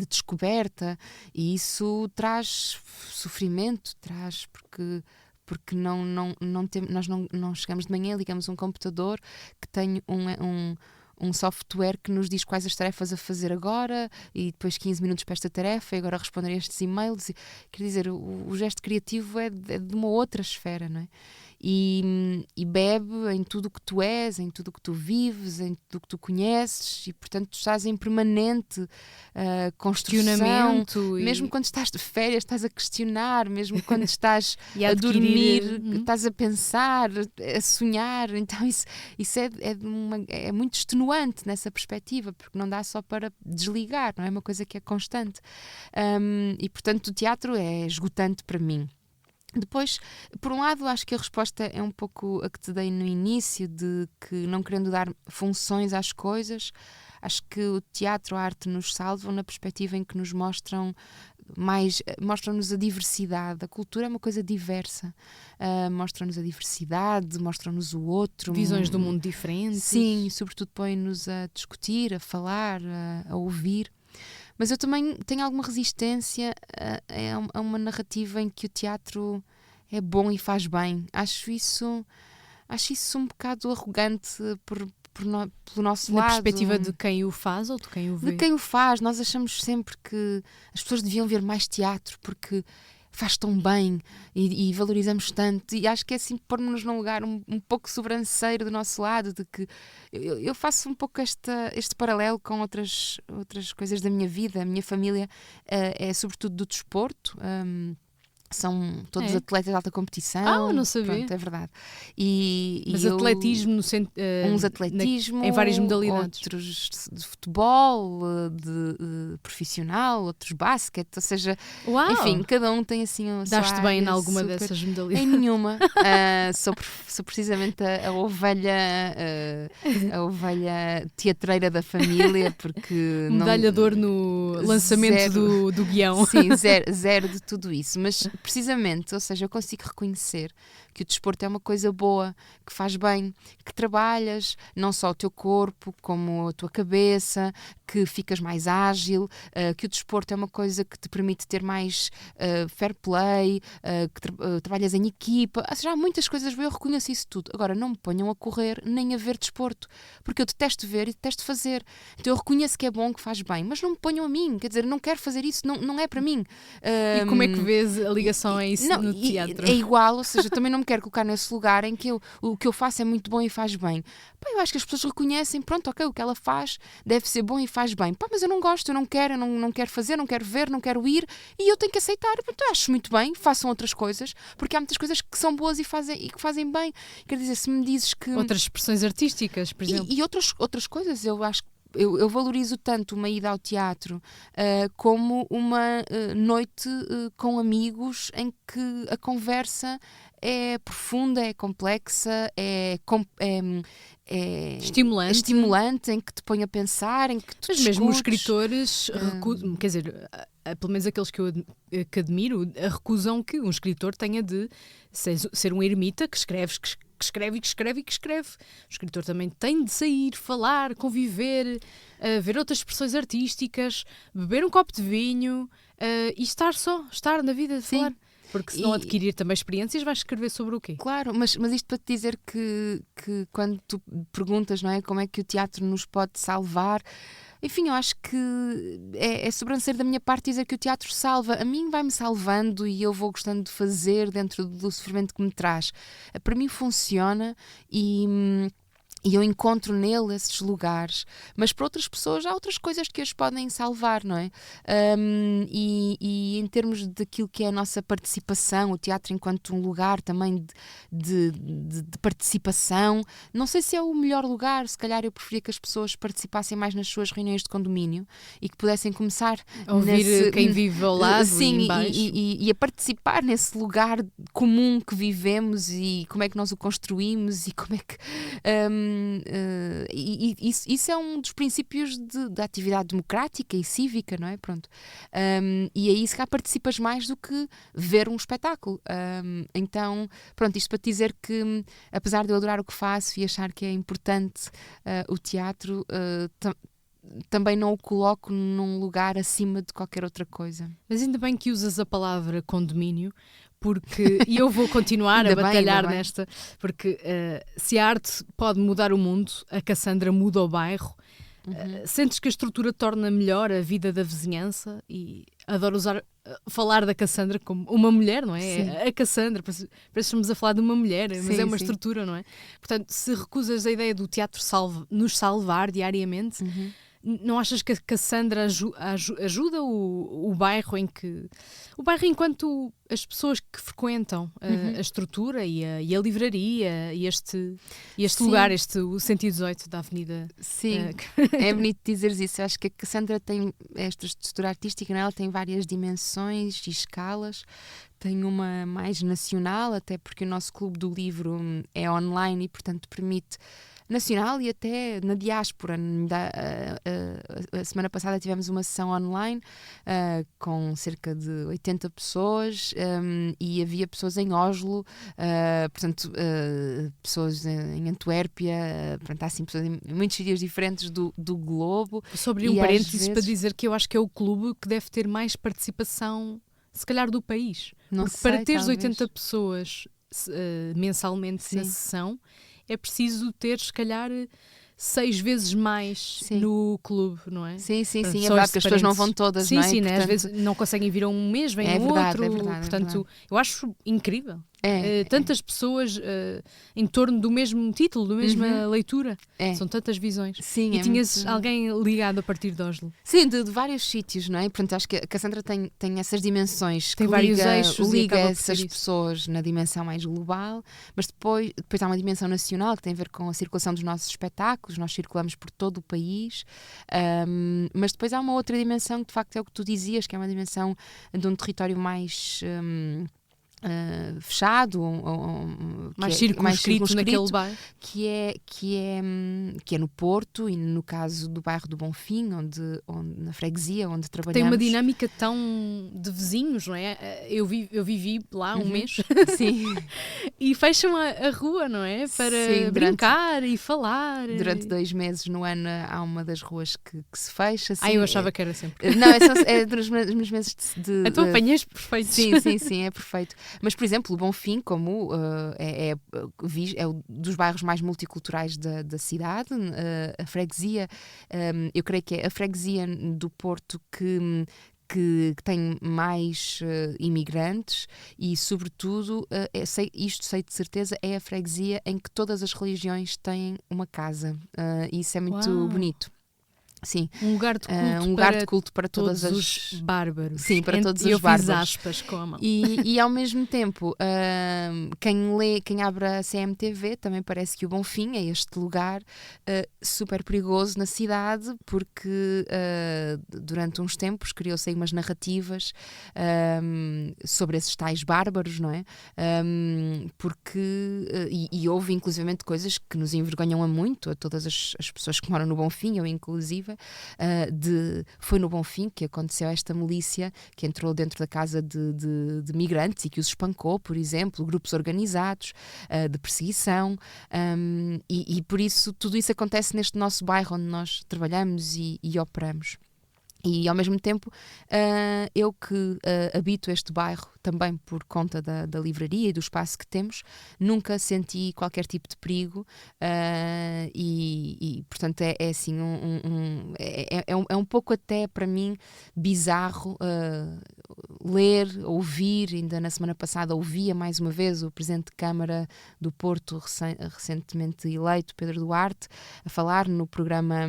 descoberta, e isso traz sofrimento, porque nós não chegamos de manhã, ligamos um computador que tem um software que nos diz quais as tarefas a fazer agora, e depois 15 minutos para esta tarefa, e agora responder a estes e-mails. Quer dizer, o gesto criativo é de uma outra esfera, não é? E bebe em tudo o que tu és, em tudo o que tu vives, em tudo o que tu conheces, e portanto tu estás em permanente construção, mesmo quando estás de férias estás a questionar, mesmo quando estás a dormir, estás a pensar, a sonhar. Então isso é muito extenuante nessa perspectiva, porque não dá só para desligar, não é uma coisa que é constante, e portanto o teatro é esgotante para mim. Depois, por um lado, acho que a resposta é um pouco a que te dei no início, de que não querendo dar funções às coisas, acho que o teatro, a arte nos salvam na perspectiva em que nos mostram-nos a diversidade. A cultura é uma coisa diversa, mostram-nos a diversidade, mostram-nos o outro. Visões do mundo diferentes. Sim, sobretudo põem-nos a discutir, a falar, a ouvir. Mas eu também tenho alguma resistência a uma narrativa em que o teatro é bom e faz bem. Acho isso um bocado arrogante pelo nosso lado. Na perspectiva de quem o faz ou de quem o vê? De quem o faz. Nós achamos sempre que as pessoas deviam ver mais teatro porque faz tão bem e valorizamos tanto, e acho que é assim pôr-nos num lugar um pouco sobranceiro do nosso lado, de que eu faço um pouco este paralelo com outras coisas da minha vida. A minha família é sobretudo do desporto, são todos atletas de alta competição. Não sabia. Pronto, é verdade. Mas atletismo uns atletismo, em várias modalidades. Outros de futebol, de profissional, outros basquete, ou seja, enfim, cada um tem assim a sua Daste bem em área alguma dessas modalidades? Em nenhuma. Sou precisamente a ovelha teatreira da família, porque medalha de ouro no lançamento do guião. Sim, zero de tudo isso. Mas precisamente, ou seja, eu consigo reconhecer que o desporto é uma coisa boa, que faz bem, que trabalhas não só o teu corpo, como a tua cabeça, que ficas mais ágil, que o desporto é uma coisa que te permite ter mais fair play, que trabalhas em equipa. Ou seja, há muitas coisas, eu reconheço isso tudo. Agora, não me ponham a correr nem a ver desporto, porque eu detesto ver e detesto fazer. Então eu reconheço que é bom, que faz bem, mas não me ponham a mim, quer dizer, não quero fazer isso, não é para mim. E como é que vês a ligação a isso no teatro? É igual, ou seja, também não me quero colocar nesse lugar em que o que eu faço é muito bom e faz bem. Pá, eu acho que as pessoas reconhecem, pronto, ok, o que ela faz deve ser bom e faz bem. Pá, mas eu não gosto, eu não quero fazer, não quero ver, não quero ir, e eu tenho que aceitar. Pronto, eu acho muito bem, façam outras coisas, porque há muitas coisas que são boas e que fazem bem. Quer dizer, se me dizes que... Outras expressões artísticas, por exemplo. E outras coisas, eu acho que eu valorizo tanto uma ida ao teatro como uma noite com amigos em que a conversa é profunda, é complexa, é estimulante, em que te põe a pensar, em que tu Mas mesmo os escritores quer dizer, pelo menos aqueles que admiro, recusam que um escritor tenha de ser um ermita que escreve. O escritor também tem de sair, falar, conviver, ver outras expressões artísticas, beber um copo de vinho e estar na vida de falar. Porque se não adquirir também experiências, vais escrever sobre o quê? Claro, mas isto para te dizer que quando tu perguntas, não é, como é que o teatro nos pode salvar, enfim, eu acho que é sobranceiro da minha parte dizer que o teatro salva. A mim vai-me salvando e eu vou gostando de fazer dentro do sofrimento que me traz. Para mim funciona e eu encontro nele esses lugares, mas para outras pessoas há outras coisas que as podem salvar, não é? E em termos daquilo que é a nossa participação, o teatro enquanto um lugar também de participação, não sei se é o melhor lugar. Se calhar eu preferia que as pessoas participassem mais nas suas reuniões de condomínio e que pudessem começar a ouvir quem vive ao lado, sim, e em baixo. E a participar nesse lugar comum que vivemos e como é que nós o construímos e como é que isso é um dos princípios da atividade democrática e cívica, não é? Pronto. E aí se calhar participas mais do que ver um espetáculo. Então, pronto, isto para te dizer que apesar de eu adorar o que faço e achar que é importante o teatro, também não o coloco num lugar acima de qualquer outra coisa. Mas ainda bem que usas a palavra condomínio, e eu vou continuar a batalhar nesta, porque se a arte pode mudar o mundo, a Cassandra muda o bairro. Sentes que a estrutura torna melhor a vida da vizinhança? E adoro falar da Cassandra como uma mulher, não é? Sim. A Cassandra, parece que estamos a falar de uma mulher, mas sim, é uma sim. estrutura, não é? Portanto, se recusas a ideia do teatro nos salvar diariamente, não achas que a Cassandra ajuda o bairro enquanto as pessoas que frequentam a estrutura e a livraria e este lugar, o 118 da Avenida? Sim, é bonito dizeres isso. Eu acho que a Cassandra tem esta estrutura artística, não é? Ela tem várias dimensões e escalas. Tem uma mais nacional, até porque o nosso Clube do Livro é online e, portanto, permite nacional e até na diáspora. A semana passada tivemos uma sessão online com cerca de 80 pessoas e havia pessoas em Oslo, portanto, pessoas em Antuérpia, portanto, há assim pessoas em muitos sítios diferentes do globo. Sobre um parênteses para dizer que eu acho que é o clube que deve ter mais participação, se calhar, do país. Porque para teres talvez 80 pessoas mensalmente na sessão, é preciso ter, se calhar, 6 vezes mais no clube, não é? Sim, é verdade, porque as pessoas não vão todas, não é? Sim, portanto, às vezes não conseguem vir a um mês, vêm a outro. É verdade, portanto, eu acho incrível. Tantas pessoas em torno do mesmo título, da mesma leitura. São tantas visões. Sim, e tinhas alguém ligado a partir de Oslo? Sim, de vários sítios, não é? Portanto, acho que a Cassandra tem essas dimensões, tem vários eixos, liga essas pessoas na dimensão mais global, mas depois há uma dimensão nacional que tem a ver com a circulação dos nossos espetáculos. Nós circulamos por todo o país, mas depois há uma outra dimensão que de facto é o que tu dizias, que é uma dimensão de um território mais fechado, mais circunscrito naquele bairro, que é no Porto e no caso do bairro do Bonfim, onde na freguesia onde trabalhamos. Tem uma dinâmica tão de vizinhos, não é? Eu vivi lá um mês. Sim. E fecham a rua, não é? Para brincar e falar. Durante 2 meses no ano há uma das ruas que se fecha. Eu achava que era sempre. Não, é dos meses de então apanhas perfeito. Sim, é perfeito. Mas, por exemplo, o Bonfim, como é dos bairros mais multiculturais da cidade, a freguesia, eu creio que é a freguesia do Porto que tem mais imigrantes e, sobretudo, sei de certeza, é a freguesia em que todas as religiões têm uma casa. E isso é muito bonito. Sim. Um lugar de culto para todos os bárbaros. Sim, para todos os bárbaros. Eu fiz aspas com a mão. E ao mesmo tempo, quem abre a CMTV também parece que o Bonfim é este lugar super perigoso na cidade, porque durante uns tempos criou-se aí umas narrativas sobre esses tais bárbaros, não é? Porque houve inclusivamente coisas que nos envergonham a todas as pessoas que moram no Bonfim, eu inclusive, inclusive, foi no Bonfim que aconteceu esta milícia que entrou dentro da casa de migrantes e que os espancou, por exemplo, grupos organizados de perseguição, e por isso tudo isso acontece neste nosso bairro onde nós trabalhamos e operamos. E ao mesmo tempo, eu que habito este bairro também por conta da livraria e do espaço que temos, nunca senti qualquer tipo de perigo, e portanto é assim é um pouco até para mim bizarro ler, ouvir. Ainda na semana passada ouvia mais uma vez o Presidente de Câmara do Porto, recentemente eleito, Pedro Duarte, a falar no programa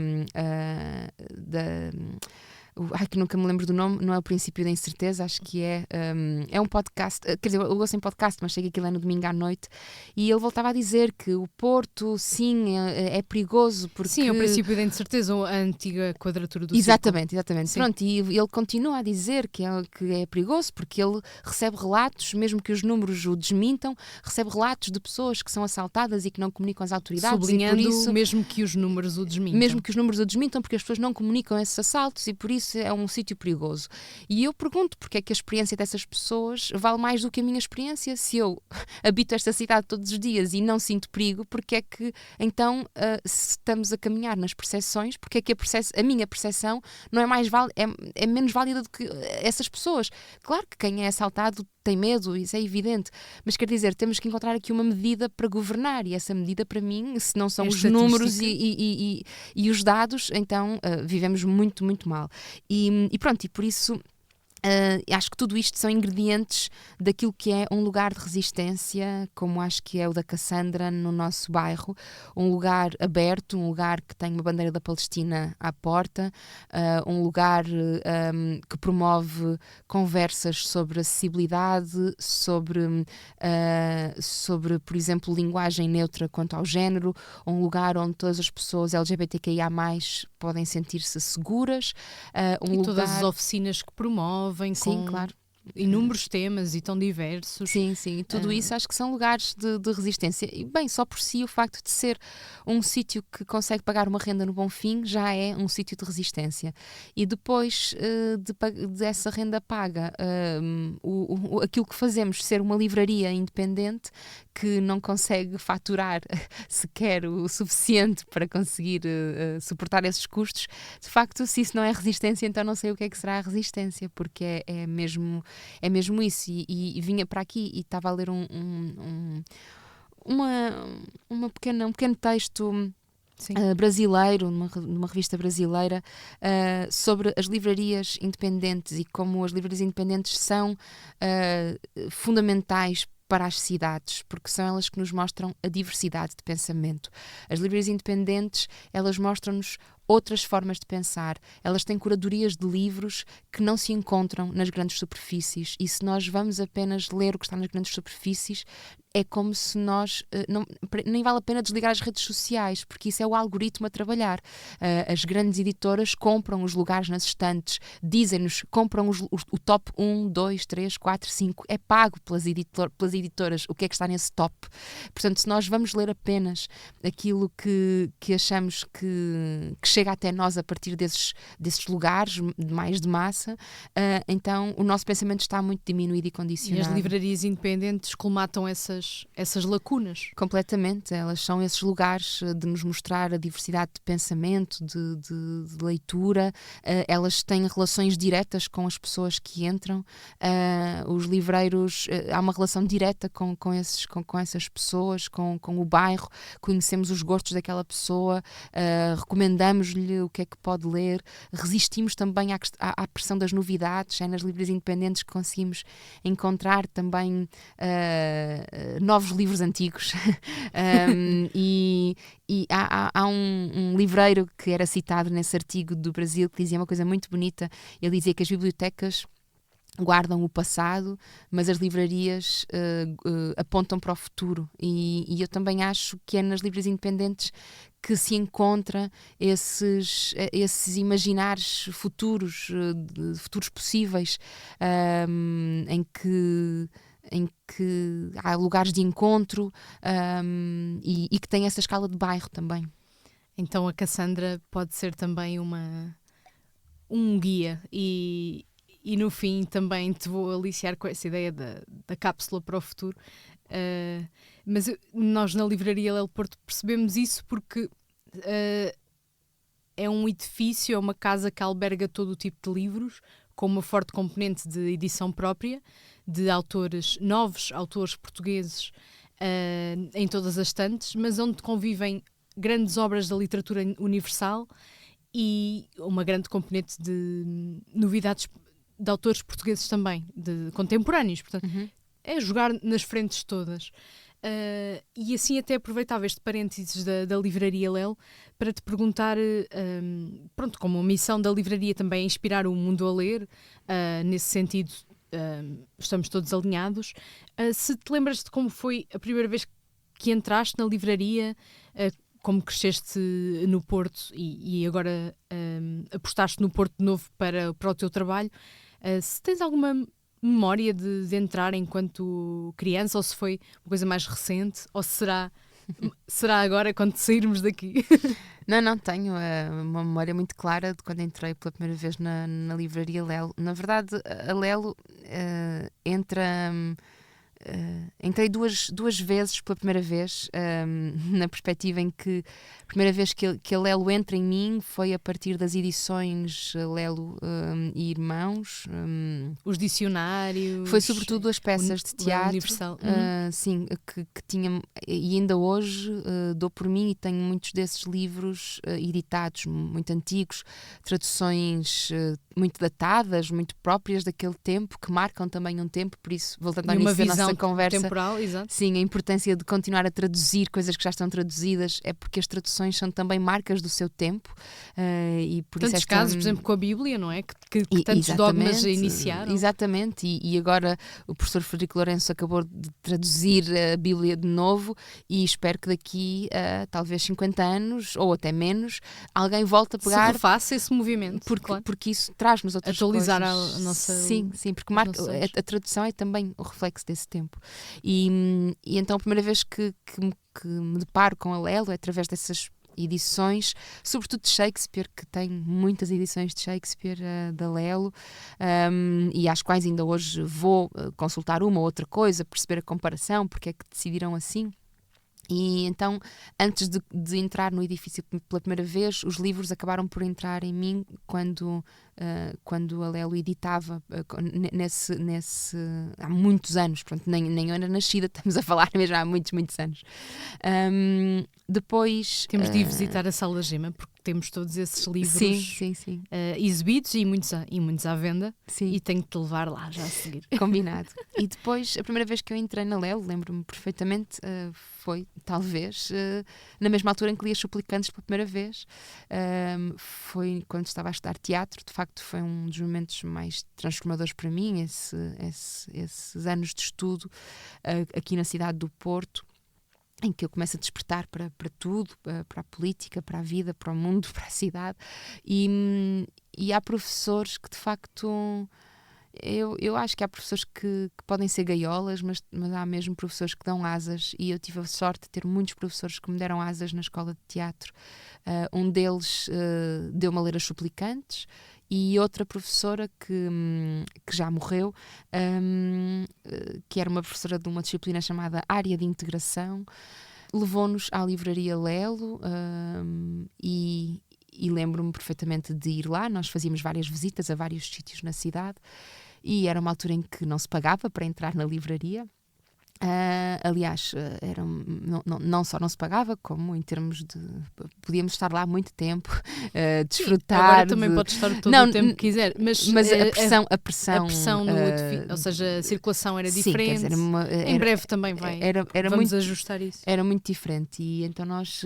que nunca me lembro do nome, não é O Princípio da Incerteza, acho que é um podcast, quer dizer, eu gosto em podcast, mas chega aquilo é no domingo à noite, e ele voltava a dizer que o Porto, sim, é perigoso porque... Sim, é o princípio da incerteza, a antiga quadratura do Exatamente. Sim. Pronto, e ele continua a dizer que é perigoso porque ele recebe relatos, mesmo que os números o desmintam, recebe relatos de pessoas que são assaltadas e que não comunicam às autoridades. Sublinhando, e por isso, mesmo que os números o desmintam. mesmo que os números o desmintam, porque as pessoas não comunicam esses assaltos e por isso é um sítio perigoso. E eu pergunto porque é que a experiência dessas pessoas vale mais do que a minha experiência. Se eu habito esta cidade todos os dias e não sinto perigo, porque é que então, se estamos a caminhar nas percepções, porque é que a minha percepção não é mais é menos válida do que essas pessoas? Claro que quem é assaltado tem medo, isso é evidente, mas quer dizer, temos que encontrar aqui uma medida para governar, e essa medida para mim, se não são os números e os dados, então vivemos muito, muito mal. E pronto, e por isso acho que tudo isto são ingredientes daquilo que é um lugar de resistência, como acho que é o da Cassandra no nosso bairro, um lugar aberto, um lugar que tem uma bandeira da Palestina à porta, um lugar que promove conversas sobre acessibilidade, sobre, por exemplo, linguagem neutra quanto ao género, um lugar onde todas as pessoas LGBTQIA+, podem sentir-se seguras, todas as oficinas que promovem, sim, com claro, inúmeros temas e tão diversos. Sim, tudo isso acho que são lugares de resistência. E bem, só por si o facto de ser um sítio que consegue pagar uma renda no Bonfim já é um sítio de resistência. E depois dessa renda paga, aquilo que fazemos ser uma livraria independente que não consegue faturar sequer o suficiente para conseguir suportar esses custos, de facto, se isso não é resistência, então não sei o que é que será a resistência, porque é mesmo isso. E vinha para aqui e estava a ler um pequeno texto brasileiro, numa revista brasileira, sobre as livrarias independentes e como as livrarias independentes são fundamentais para as cidades, porque são elas que nos mostram a diversidade de pensamento. As livrarias independentes, elas mostram-nos outras formas de pensar. Elas têm curadorias de livros que não se encontram nas grandes superfícies, e se nós vamos apenas ler o que está nas grandes superfícies, é como se nós nem vale a pena desligar as redes sociais, porque isso é o algoritmo a trabalhar. As grandes editoras compram os lugares nas estantes, dizem-nos, compram o top 1, 2, 3, 4, 5, é pago pelas editoras o que é que está nesse top. Portanto, se nós vamos ler apenas aquilo que achamos que chega até nós a partir desses lugares mais de massa, então o nosso pensamento está muito diminuído e condicionado. E as livrarias independentes colmatam essas lacunas. Completamente, elas são esses lugares de nos mostrar a diversidade de pensamento, de leitura. Elas têm relações diretas com as pessoas que entram. Os livreiros, há uma relação direta com essas pessoas, com o bairro. Conhecemos os gostos daquela pessoa, recomendamos-lhe o que é que pode ler, resistimos também à pressão das novidades. É nas livrarias independentes que conseguimos encontrar também novos livros antigos. E há um livreiro que era citado nesse artigo do Brasil que dizia uma coisa muito bonita. Ele dizia que as bibliotecas guardam o passado, mas as livrarias apontam para o futuro, e eu também acho que é nas livrarias independentes que se encontra esses imaginários futuros possíveis, em que há lugares de encontro, e que tem essa escala de bairro também. Então a Cassandra pode ser também um guia e no fim também te vou aliciar com essa ideia da cápsula para o futuro. Mas nós na Livraria Lelo Porto percebemos isso porque é um edifício, é uma casa que alberga todo o tipo de livros, com uma forte componente de edição própria, de autores novos, autores portugueses, em todas as estantes, mas onde convivem grandes obras da literatura universal e uma grande componente de novidades de autores portugueses também, de contemporâneos. Portanto, é jogar nas frentes todas. E assim até aproveitava este parênteses da Livraria Lelo para te perguntar, pronto, como a missão da livraria também é inspirar o mundo a ler, nesse sentido estamos todos alinhados. Se te lembras de como foi a primeira vez que entraste na livraria, como cresceste no Porto e agora apostaste no Porto de novo para o teu trabalho, se tens alguma memória de entrar enquanto criança, ou se foi uma coisa mais recente, ou será agora quando sairmos daqui? Não, tenho uma memória muito clara de quando entrei pela primeira vez na Livraria Lelo. Na verdade, a Lelo entrei duas vezes pela primeira vez, na perspectiva em que a primeira vez que a Lelo entra em mim foi a partir das edições Lelo e Irmãos. Os dicionários. Foi sobretudo as peças de teatro. Universal. Sim, que tinha, e ainda hoje dou por mim e tenho muitos desses livros editados, muito antigos, traduções muito datadas, muito próprias daquele tempo, que marcam também um tempo, por isso, voltando ao início da nossa conversa, temporal, exato. Sim, a importância de continuar a traduzir coisas que já estão traduzidas é porque as traduções são também marcas do seu tempo, e por tantos isso casos, por exemplo, com a Bíblia, não é? Que tantos dogmas iniciaram. Exatamente, e agora o professor Frederico Lourenço acabou de traduzir a Bíblia de novo e espero que daqui a talvez 50 anos, ou até menos, alguém volte a pegar... Se refaça esse movimento, porque isso traz-nos outras atualizar coisas. A nossa... Sim, porque a tradução é também o reflexo desse tempo. E então a primeira vez que me deparo com a Lelo é através dessas edições, sobretudo de Shakespeare, que tem muitas edições de Shakespeare da Lelo, e às quais ainda hoje vou consultar uma ou outra coisa, perceber a comparação, porque é que decidiram assim. E então, antes de entrar no edifício pela primeira vez, os livros acabaram por entrar em mim quando a Lelo editava há muitos anos, pronto, nem eu era nascida, estamos a falar mesmo há muitos anos. Depois... Temos de ir visitar a Sala Gema, porque temos todos esses livros sim. Exibidos e muitos à venda. Sim. E tenho que te levar lá já a seguir. Combinado. E depois, a primeira vez que eu entrei na Lelo, lembro-me perfeitamente, foi talvez na mesma altura em que li As Suplicantes pela primeira vez. Foi quando estava a estudar teatro. De facto, foi um dos momentos mais transformadores para mim, esses anos de estudo aqui na cidade do Porto, em que eu começo a despertar para tudo, para a política, para a vida, para o mundo, para a cidade. E há professores que, de facto, eu acho que há professores que podem ser gaiolas, mas há mesmo professores que dão asas, e eu tive a sorte de ter muitos professores que me deram asas na escola de teatro. Um deles deu-me a ler As Suplicantes, e outra professora que já morreu, que era uma professora de uma disciplina chamada Área de Integração, levou-nos à Livraria Lelo, e lembro-me perfeitamente de ir lá. Nós fazíamos várias visitas a vários sítios na cidade, e era uma altura em que não se pagava para entrar na livraria. Aliás, não só não se pagava, como em termos de... Podíamos estar lá muito tempo, desfrutar. Agora também pode estar todo o tempo que quiser. Mas a pressão no edifício, ou seja, a circulação era diferente. Em breve também vamos ajustar isso. Era muito diferente. E então nós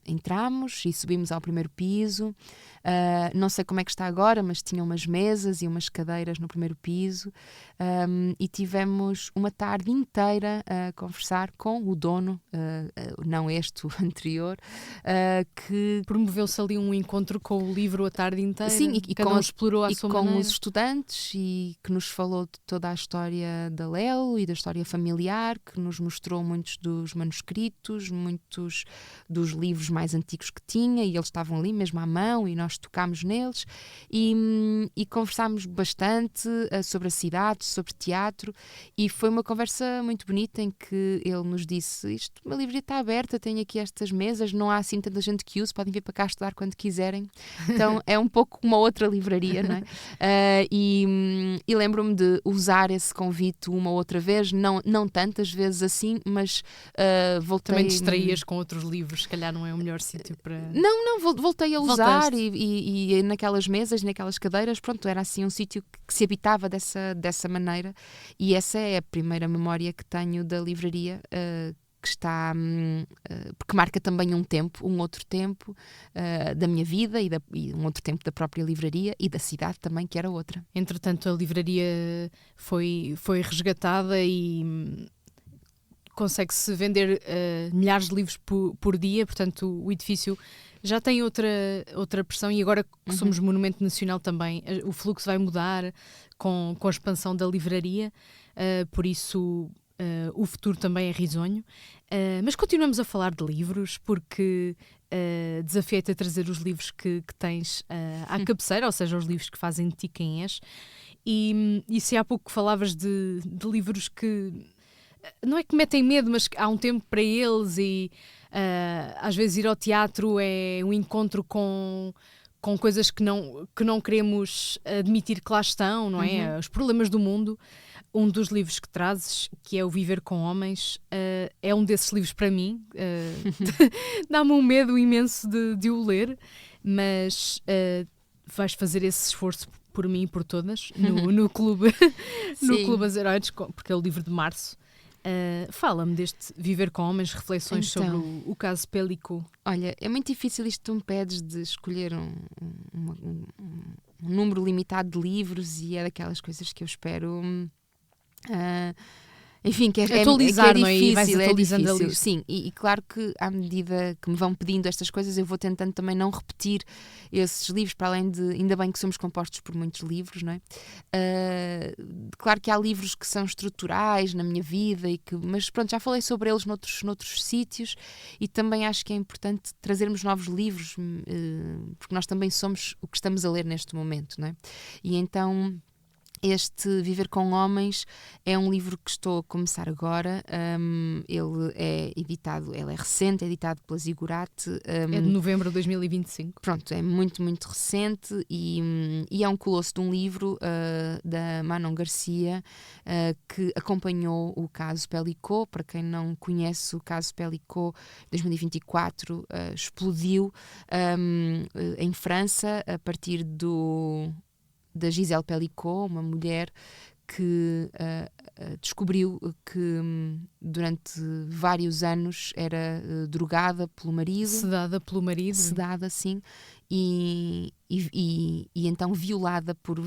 entramos e subimos ao primeiro piso. Não sei como é que está agora, mas tinha umas mesas e umas cadeiras no primeiro piso, e tivemos uma tarde inteira a conversar com o dono, não este, o anterior, que Promoveu-se ali um encontro com o livro a tarde inteira. sim, e cada com um explorou à e sua com maneira. os estudantes, e que nos falou de toda a história da Lelo e da história familiar, que nos mostrou muitos dos manuscritos, muitos dos livros mais antigos que tinha, e eles estavam ali mesmo à mão e nós tocámos neles e conversámos bastante sobre a cidade, sobre teatro, e foi uma conversa muito bonita em que ele nos disse: uma livraria está aberta, tenho aqui estas mesas, não há assim tanta gente que use, podem vir para cá estudar quando quiserem. Então é um pouco uma outra livraria, não é? E lembro-me de usar esse convite uma ou outra vez, não tantas vezes assim, mas voltei... Também distraías com outros livros, se calhar não é o melhor sítio para... Não, voltei a usar Voltaste. e naquelas mesas, naquelas cadeiras, pronto, era assim um sítio que se habitava dessa maneira, e essa é a primeira memória que tenho da livraria, que está, porque marca também um outro tempo da minha vida e um outro tempo da própria livraria e da cidade também, que era outra. Entretanto, a livraria foi resgatada e consegue-se vender milhares de livros por dia, portanto o edifício já tem outra pressão, e agora que somos monumento nacional também, o fluxo vai mudar com a expansão da livraria, por isso o futuro também é risonho. Mas continuamos a falar de livros, porque desafiei-te a trazer os livros que tens à cabeceira, ou seja, os livros que fazem de ti quem és. E se há pouco falavas de livros que não é que metem medo, mas há um tempo para eles, e às vezes ir ao teatro é um encontro com coisas que não queremos admitir que lá estão, não é? Os problemas do mundo. Um dos livros que trazes, que é O Viver com Homens, é um desses livros para mim. Dá-me um medo imenso de o ler, mas vais fazer esse esforço por mim e por todas no clube, no Clube Azeroides, porque é o livro de março. Fala-me deste Viver com Homens, reflexões sobre o caso Pellicot. Olha, é muito difícil isto, tu me pedes de escolher um número limitado de livros, e é daquelas coisas que eu espero... enfim, que é atualizar, difícil, não é? E vais atualizando é difícil. a lista. Sim, e claro que à medida que me vão pedindo estas coisas, eu vou tentando também não repetir esses livros, para além de, ainda bem que somos compostos por muitos livros, não é? Claro que há livros que são estruturais na minha vida, mas pronto, já falei sobre eles noutros sítios, e também acho que é importante trazermos novos livros, porque nós também somos o que estamos a ler neste momento, não é? E então... este Viver com Homens é um livro que estou a começar agora. Ele é recente, é editado pela Zigurate. É de novembro de 2025. Pronto, é muito, muito recente, e é um colosso de um livro da Manon Garcia, que acompanhou o caso Pellicot. Para quem não conhece, o caso Pellicot, 2024, explodiu em França, a partir da Gisèle Pellicot, uma mulher que descobriu que durante vários anos era drogada pelo marido. Sedada pelo marido. Sedada, sim. E então violada por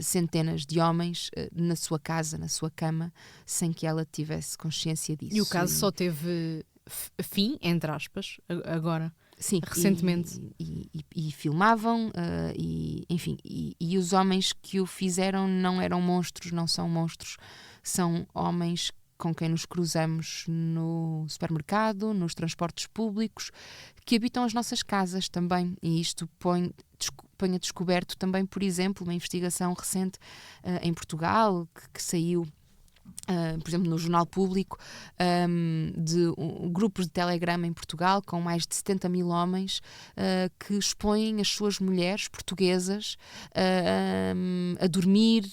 centenas de homens na sua casa, na sua cama, sem que ela tivesse consciência disso. E o caso só teve fim, entre aspas, agora. Sim, recentemente. E filmavam, enfim, e os homens que o fizeram não eram monstros, não são monstros, são homens com quem nos cruzamos no supermercado, nos transportes públicos, que habitam as nossas casas também, e isto põe a descoberto também, por exemplo, uma investigação recente em Portugal, que saiu... por exemplo, no Jornal Público, de grupos de Telegram em Portugal, com mais de 70 mil homens, que expõem as suas mulheres portuguesas a dormir,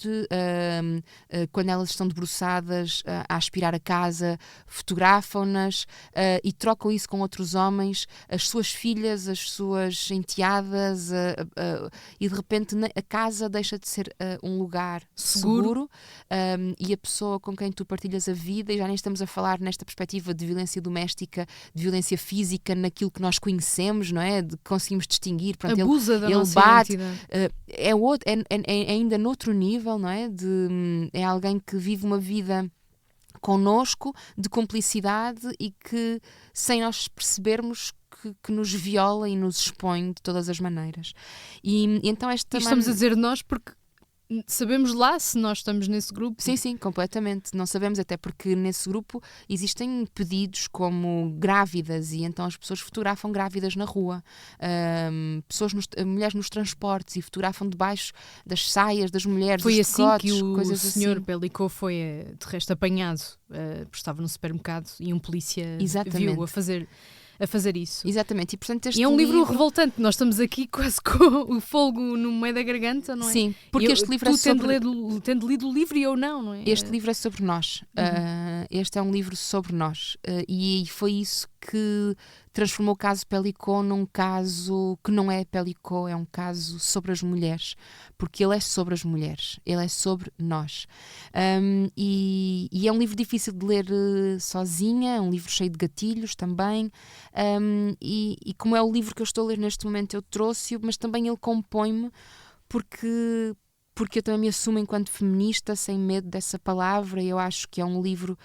quando elas estão debruçadas, a aspirar a casa, fotografam-nas e trocam isso com outros homens, as suas filhas, as suas enteadas, e de repente a casa deixa de ser um lugar seguro, e a pessoa com quem tu partilhas a vida, e já nem estamos a falar nesta perspectiva de violência doméstica, de violência física, naquilo que nós conhecemos, não é? De que conseguimos distinguir. Pronto, Abusa da ele nossa bate, identidade. é ainda noutro nível, não é? É alguém que vive uma vida connosco, de cumplicidade, e que, sem nós percebermos, que nos viola e nos expõe de todas as maneiras. E então esta E estamos a dizer nós porque sabemos lá se nós estamos nesse grupo. Sim, completamente. Não sabemos, até porque nesse grupo existem pedidos como grávidas, e então as pessoas fotografam grávidas na rua, mulheres nos transportes, e fotografam debaixo das saias das mulheres, Foi dos assim decotes, que o coisas senhor assim. Pellicot foi, de resto, apanhado, porque estava no supermercado e um polícia Exatamente. viu a fazer isso. Exatamente, e portanto este E é um livro revoltante. Nós estamos aqui quase com o fogo no meio da garganta, não é? Sim, porque este livro é sobre... tendo lido o livro e eu não é? Este livro é sobre nós. Este é um livro sobre nós. E foi isso que transformou o caso Pellicot num caso que não é Pellicot, é um caso sobre as mulheres. Porque ele é sobre as mulheres. Ele é sobre nós. E é um livro difícil de ler sozinha, é um livro cheio de gatilhos também. E como é o livro que eu estou a ler neste momento, eu trouxe-o, mas também ele compõe-me porque eu também me assumo enquanto feminista, sem medo dessa palavra. Eu acho que é um livro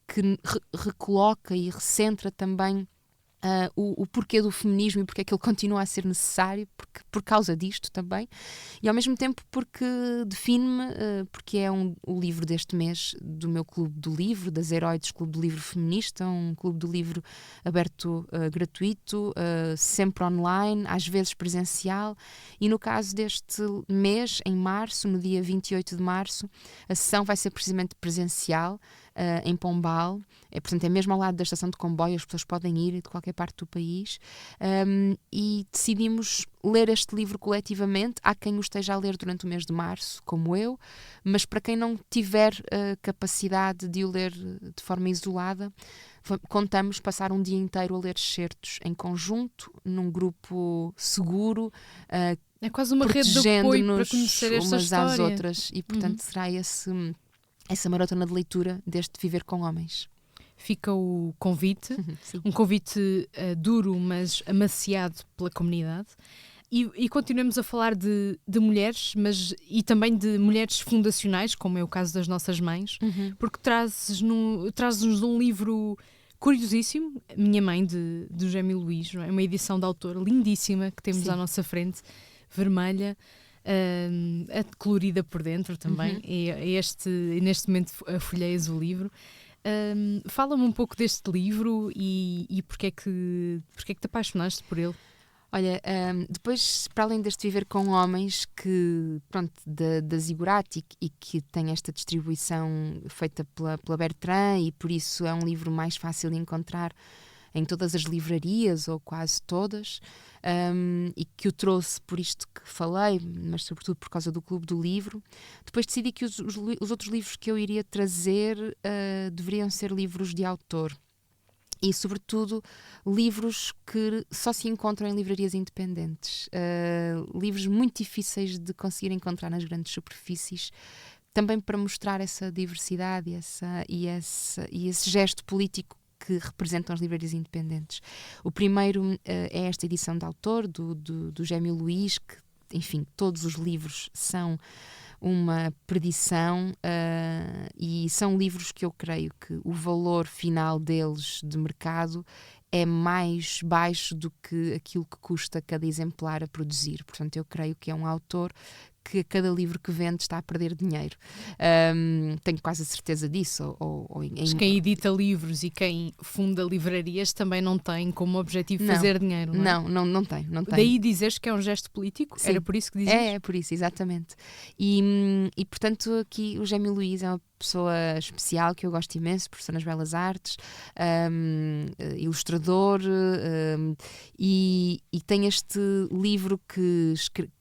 que recoloca e recentra também o porquê do feminismo e porque é que ele continua a ser necessário, por causa disto também, e ao mesmo tempo porque define-me, porque é o livro deste mês do meu clube do livro, das Heróides Clube do Livro Feminista, um clube do livro aberto, gratuito, sempre online, às vezes presencial, e no caso deste mês, em março, no dia 28 de março, a sessão vai ser precisamente presencial, em Pombal, portanto é mesmo ao lado da estação de comboio, as pessoas podem ir de qualquer parte do país, e decidimos ler este livro coletivamente. Há quem o esteja a ler durante o mês de março, como eu, mas para quem não tiver capacidade de o ler de forma isolada, contamos passar um dia inteiro a ler excertos em conjunto, num grupo seguro, é quase uma rede de apoio para conhecer esta umas história às outras, e portanto será essa maratona de leitura deste Viver com Homens. Fica o convite, um convite duro, mas amaciado pela comunidade. E continuamos a falar de mulheres, e também de mulheres fundacionais, como é o caso das nossas mães, porque trazes-nos um livro curiosíssimo, Minha Mãe, do Jamil Luís, não é? Uma edição de autor lindíssima que temos à nossa frente, vermelha, colorida por dentro também, e neste momento folheias o livro. Fala-me um pouco deste livro e porque é que te apaixonaste por ele? Olha, depois, para além deste Viver com Homens, que, pronto, da Zigurati, e que tem esta distribuição feita pela Bertrand, e por isso é um livro mais fácil de encontrar em todas as livrarias, ou quase todas, e que o trouxe por isto que falei, mas sobretudo por causa do Clube do Livro. Depois decidi que os outros livros que eu iria trazer deveriam ser livros de autor. E, sobretudo, livros que só se encontram em livrarias independentes. Livros muito difíceis de conseguir encontrar nas grandes superfícies, também para mostrar essa diversidade e esse gesto político que representam as livrarias independentes. O primeiro é esta edição de autor, do Jamil Luís, que, enfim, todos os livros são uma perdição, e são livros que eu creio que o valor final deles de mercado é mais baixo do que aquilo que custa cada exemplar a produzir. Portanto, eu creio que é um autor que a cada livro que vende está a perder dinheiro. Tenho quase a certeza disso. Mas quem edita livros e quem funda livrarias também não tem como objetivo fazer dinheiro, não é? Não tem. Daí dizes que é um gesto político? Sim. Era por isso que dizias? É por isso, exatamente. E portanto, aqui o Jamil Luís é uma pessoa especial que eu gosto imenso, professor nas Belas Artes, ilustrador, e tem este livro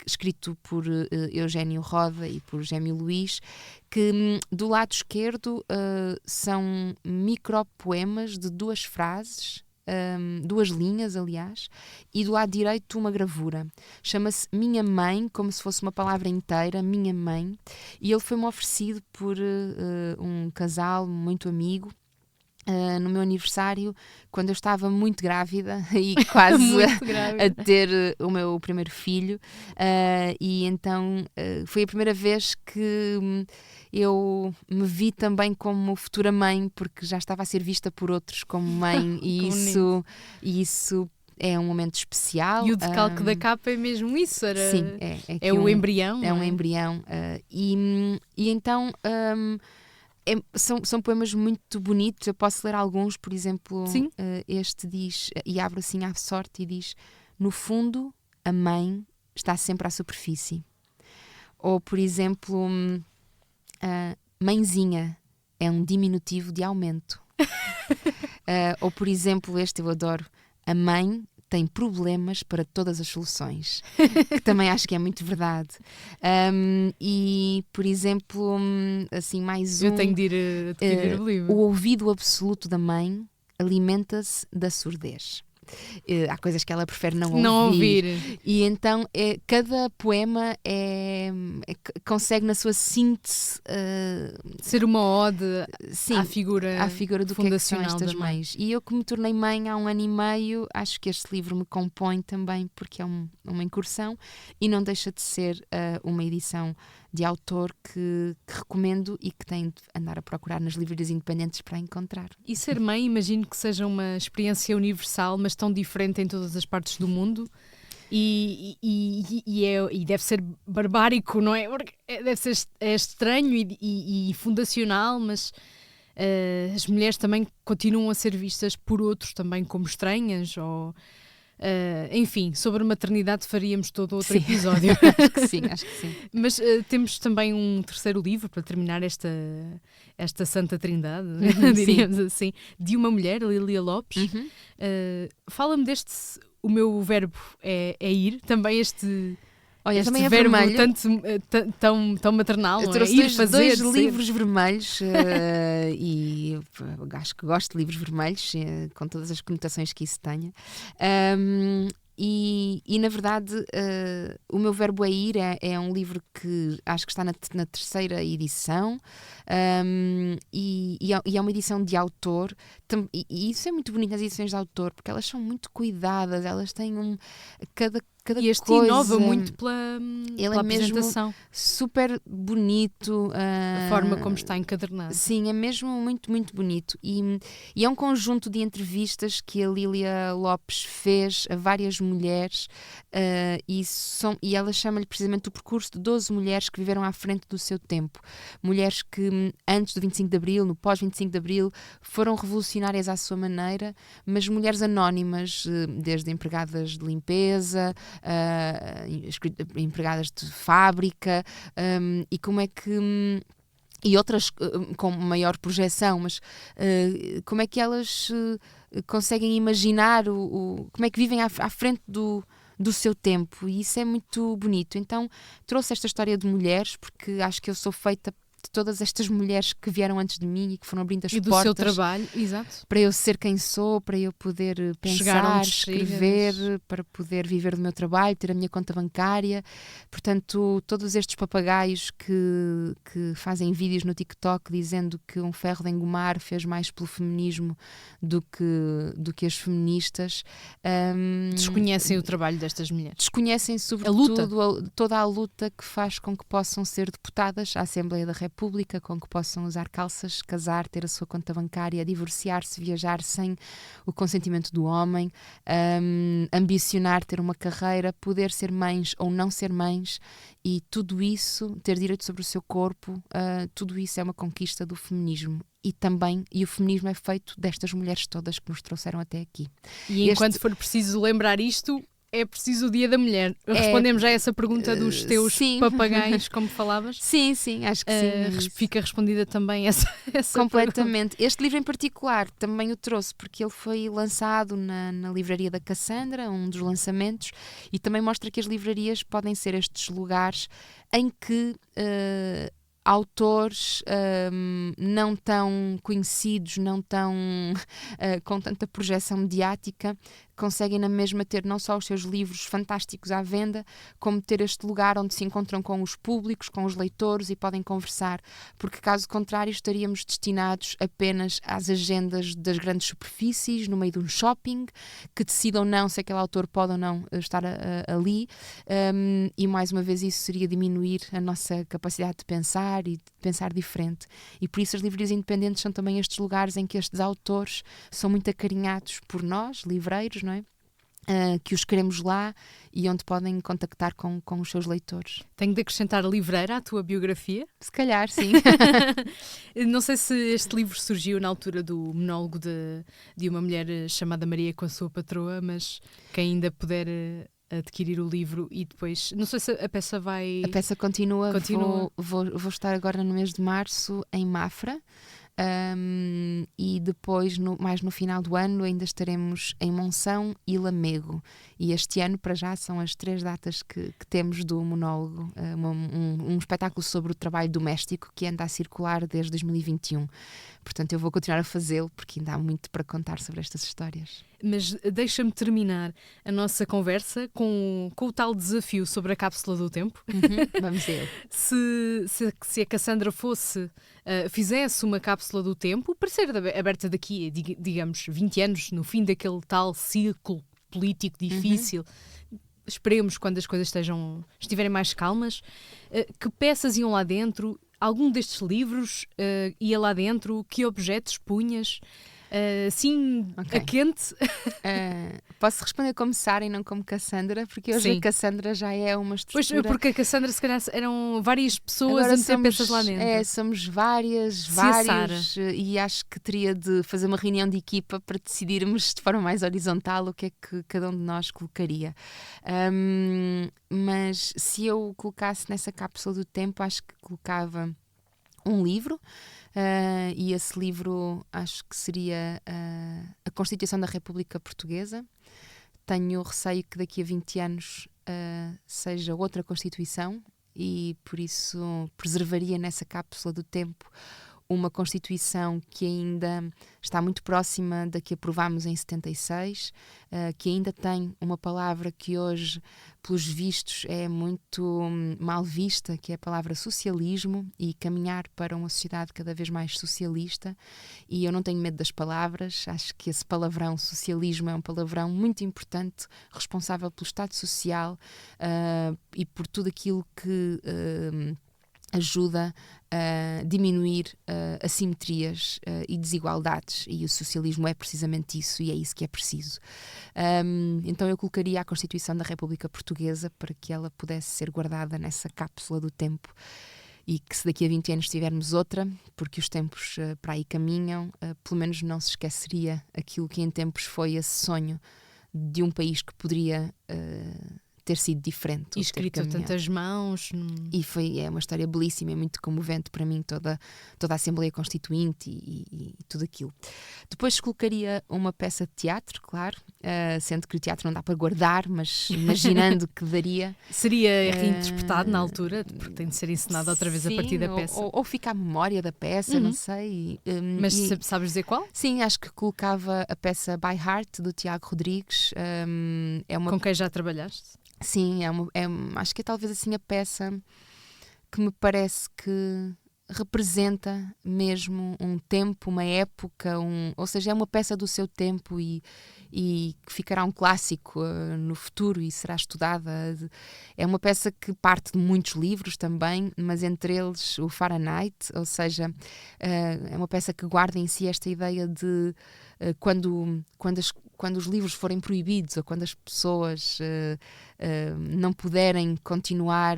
escrito por Eugénio Roda e por Jamil Luís, que do lado esquerdo são micropoemas de 2 frases, duas linhas, aliás, e do lado direito uma gravura. Chama-se Minha Mãe, como se fosse uma palavra inteira, Minha Mãe, e ele foi-me oferecido por um casal muito amigo, no meu aniversário, quando eu estava muito grávida e quase Muito grávida. a ter o meu primeiro filho, e então foi a primeira vez que eu me vi também como futura mãe, porque já estava a ser vista por outros como mãe, e isso é um momento especial. E o decalque da capa é mesmo isso? Sim, é o embrião? É não um embrião. E então são poemas muito bonitos. Eu posso ler alguns, por exemplo. Sim. Este diz, e abre assim à sorte e diz: no fundo, a mãe está sempre à superfície. Ou, por exemplo, mãezinha é um diminutivo de aumento. Ou, por exemplo, este eu adoro: a mãe tem problemas para todas as soluções, que também acho que é muito verdade. E, por exemplo, assim, mais um... Eu tenho de ir adquirir o livro. O ouvido absoluto da mãe alimenta-se da surdez. Há coisas que ela prefere não ouvir. E então cada poema consegue na sua síntese ser uma ode sim, à figura do que são fundacional estas da mãe. mães. E eu, que me tornei mãe há 1 ano e meio, acho que este livro me compõe também, porque é uma incursão e não deixa de ser uma edição de autor que recomendo e que tem de andar a procurar nas livrarias independentes para encontrar. E ser mãe, imagino que seja uma experiência universal, mas tão diferente em todas as partes do mundo. E deve ser barbárico, não é? Porque deve ser estranho e fundacional, mas as mulheres também continuam a ser vistas por outros também como estranhas. Enfim, sobre maternidade faríamos todo outro episódio. Acho que sim. Mas temos também um terceiro livro para terminar esta Santa Trindade, diríamos assim, de uma mulher, Lília Lopes. Fala-me deste, o meu verbo é ir, também este também é verbo vermelho. tão maternal, Eu não é? trouxe Ir, fazer, dois livros vermelhos e acho que gosto de livros vermelhos, com todas as conotações que isso tenha. E na verdade, o meu verbo é ir é um livro que acho que está na 3ª edição, e é uma edição de autor, e isso é muito bonito nas edições de autor, porque elas são muito cuidadas, elas têm cada e este coisa inova muito pela apresentação. Mesmo super bonito. A forma como está encadernado. Sim, é mesmo muito, muito bonito. E é um conjunto de entrevistas que a Lília Lopes fez a várias mulheres, e ela chama-lhe precisamente o percurso de 12 mulheres que viveram à frente do seu tempo. Mulheres que antes do 25 de Abril, no pós-25 de Abril, foram revolucionárias à sua maneira, mas mulheres anónimas, desde empregadas de limpeza, empregadas de fábrica, e como é que... e outras com maior projeção, mas como é que elas conseguem imaginar como é que vivem à frente do seu tempo, e isso é muito bonito. Então trouxe esta história de mulheres, porque acho que eu sou feita de todas estas mulheres que vieram antes de mim e que foram abrindo as portas. E do seu trabalho, exato. Para eu ser quem sou, para eu poder pensar, escrever, para poder viver do meu trabalho, ter a minha conta bancária. Portanto, todos estes papagaios que fazem vídeos no TikTok dizendo que um ferro de engomar fez mais pelo feminismo do que as feministas. Desconhecem o trabalho destas mulheres. Desconhecem, sobretudo, toda a luta que faz com que possam ser deputadas à Assembleia da República, com que possam usar calças, casar, ter a sua conta bancária, divorciar-se, viajar sem o consentimento do homem, ambicionar ter uma carreira, poder ser mães ou não ser mães, e tudo isso, ter direito sobre o seu corpo, tudo isso é uma conquista do feminismo. E o feminismo é feito destas mulheres todas que nos trouxeram até aqui. E enquanto for preciso lembrar isto, é preciso o Dia da Mulher. Respondemos já a essa pergunta dos teus papagaios, como falavas? Sim, acho que sim. Fica respondida também essa completamente. Pergunta. Este livro em particular também o trouxe porque ele foi lançado na livraria da Cassandra, um dos lançamentos, e também mostra que as livrarias podem ser estes lugares em que autores não tão conhecidos, não tão com tanta projeção mediática, conseguem na mesma ter não só os seus livros fantásticos à venda, como ter este lugar onde se encontram com os públicos, com os leitores e podem conversar, porque caso contrário estaríamos destinados apenas às agendas das grandes superfícies, no meio de um shopping, que decidam não se aquele autor pode ou não estar ali, e mais uma vez isso seria diminuir a nossa capacidade de pensar e de pensar diferente. E por isso as livrarias independentes são também estes lugares em que estes autores são muito acarinhados por nós, livreiros, não é? Que os queremos lá e onde podem contactar com os seus leitores. Tenho de acrescentar a livreira à tua biografia? Se calhar, sim. Não sei se este livro surgiu na altura do monólogo de uma mulher chamada Maria com a sua patroa, mas quem ainda puder adquirir o livro e depois... Não sei se a peça vai... A peça continua. Vou estar agora no mês de março em Mafra. E depois, mais no final do ano, ainda estaremos em Monção e Lamego. E este ano, para já, são as 3 datas que temos do monólogo, um espetáculo sobre o trabalho doméstico que anda a circular desde 2021. Portanto, eu vou continuar a fazê-lo porque ainda há muito para contar sobre estas histórias. Mas deixa-me terminar a nossa conversa com o tal desafio sobre a cápsula do tempo. Vamos ver. Se a Cassandra fizesse uma cápsula do tempo, para ser aberta daqui, digamos, 20 anos, no fim daquele tal ciclo político difícil, esperemos quando as coisas estiverem mais calmas, que peças iam lá dentro? Algum destes livros ia lá dentro? Que objetos punhas? Sim, okay. A quente. Posso responder como Sara e não como Cassandra, porque hoje a Cassandra já é uma estrutura. Pois, porque a Cassandra se calhar eram várias pessoas a meter peças lá dentro. Somos vários, e acho que teria de fazer uma reunião de equipa para decidirmos de forma mais horizontal o que é que cada um de nós colocaria. Mas se eu colocasse nessa cápsula do tempo, acho que colocava um livro. E esse livro acho que seria a Constituição da República Portuguesa. Tenho receio que daqui a 20 anos seja outra Constituição e por isso preservaria nessa cápsula do tempo uma Constituição que ainda está muito próxima da que aprovámos em 76, que ainda tem uma palavra que hoje, pelos vistos, é muito mal vista, que é a palavra socialismo, e caminhar para uma sociedade cada vez mais socialista. E eu não tenho medo das palavras, acho que esse palavrão socialismo é um palavrão muito importante, responsável pelo Estado Social e por tudo aquilo que ajuda a diminuir assimetrias e desigualdades, e o socialismo é precisamente isso, e é isso que é preciso. Então eu colocaria a Constituição da República Portuguesa para que ela pudesse ser guardada nessa cápsula do tempo e que se daqui a 20 anos tivermos outra, porque os tempos para aí caminham, pelo menos não se esqueceria aquilo que em tempos foi esse sonho de um país que poderia ter sido diferente. E escrito a tantas mãos. E é uma história belíssima, é muito comovente para mim, toda a Assembleia Constituinte e tudo aquilo. Depois colocaria uma peça de teatro, claro, sendo que o teatro não dá para guardar, mas imaginando que daria. Seria reinterpretado na altura, porque tem de ser encenado outra vez a partir da peça. Ou fica a memória da peça, não sei. Mas sabes dizer qual? Sim, acho que colocava a peça By Heart, do Tiago Rodrigues. Com quem já trabalhaste? Sim, acho que é talvez assim a peça que me parece que representa mesmo um tempo, uma época, ou seja, é uma peça do seu tempo e que ficará um clássico no futuro e será estudada. É uma peça que parte de muitos livros também, mas entre eles o Fahrenheit, ou seja, é uma peça que guarda em si esta ideia de quando os livros forem proibidos ou quando as pessoas não puderem continuar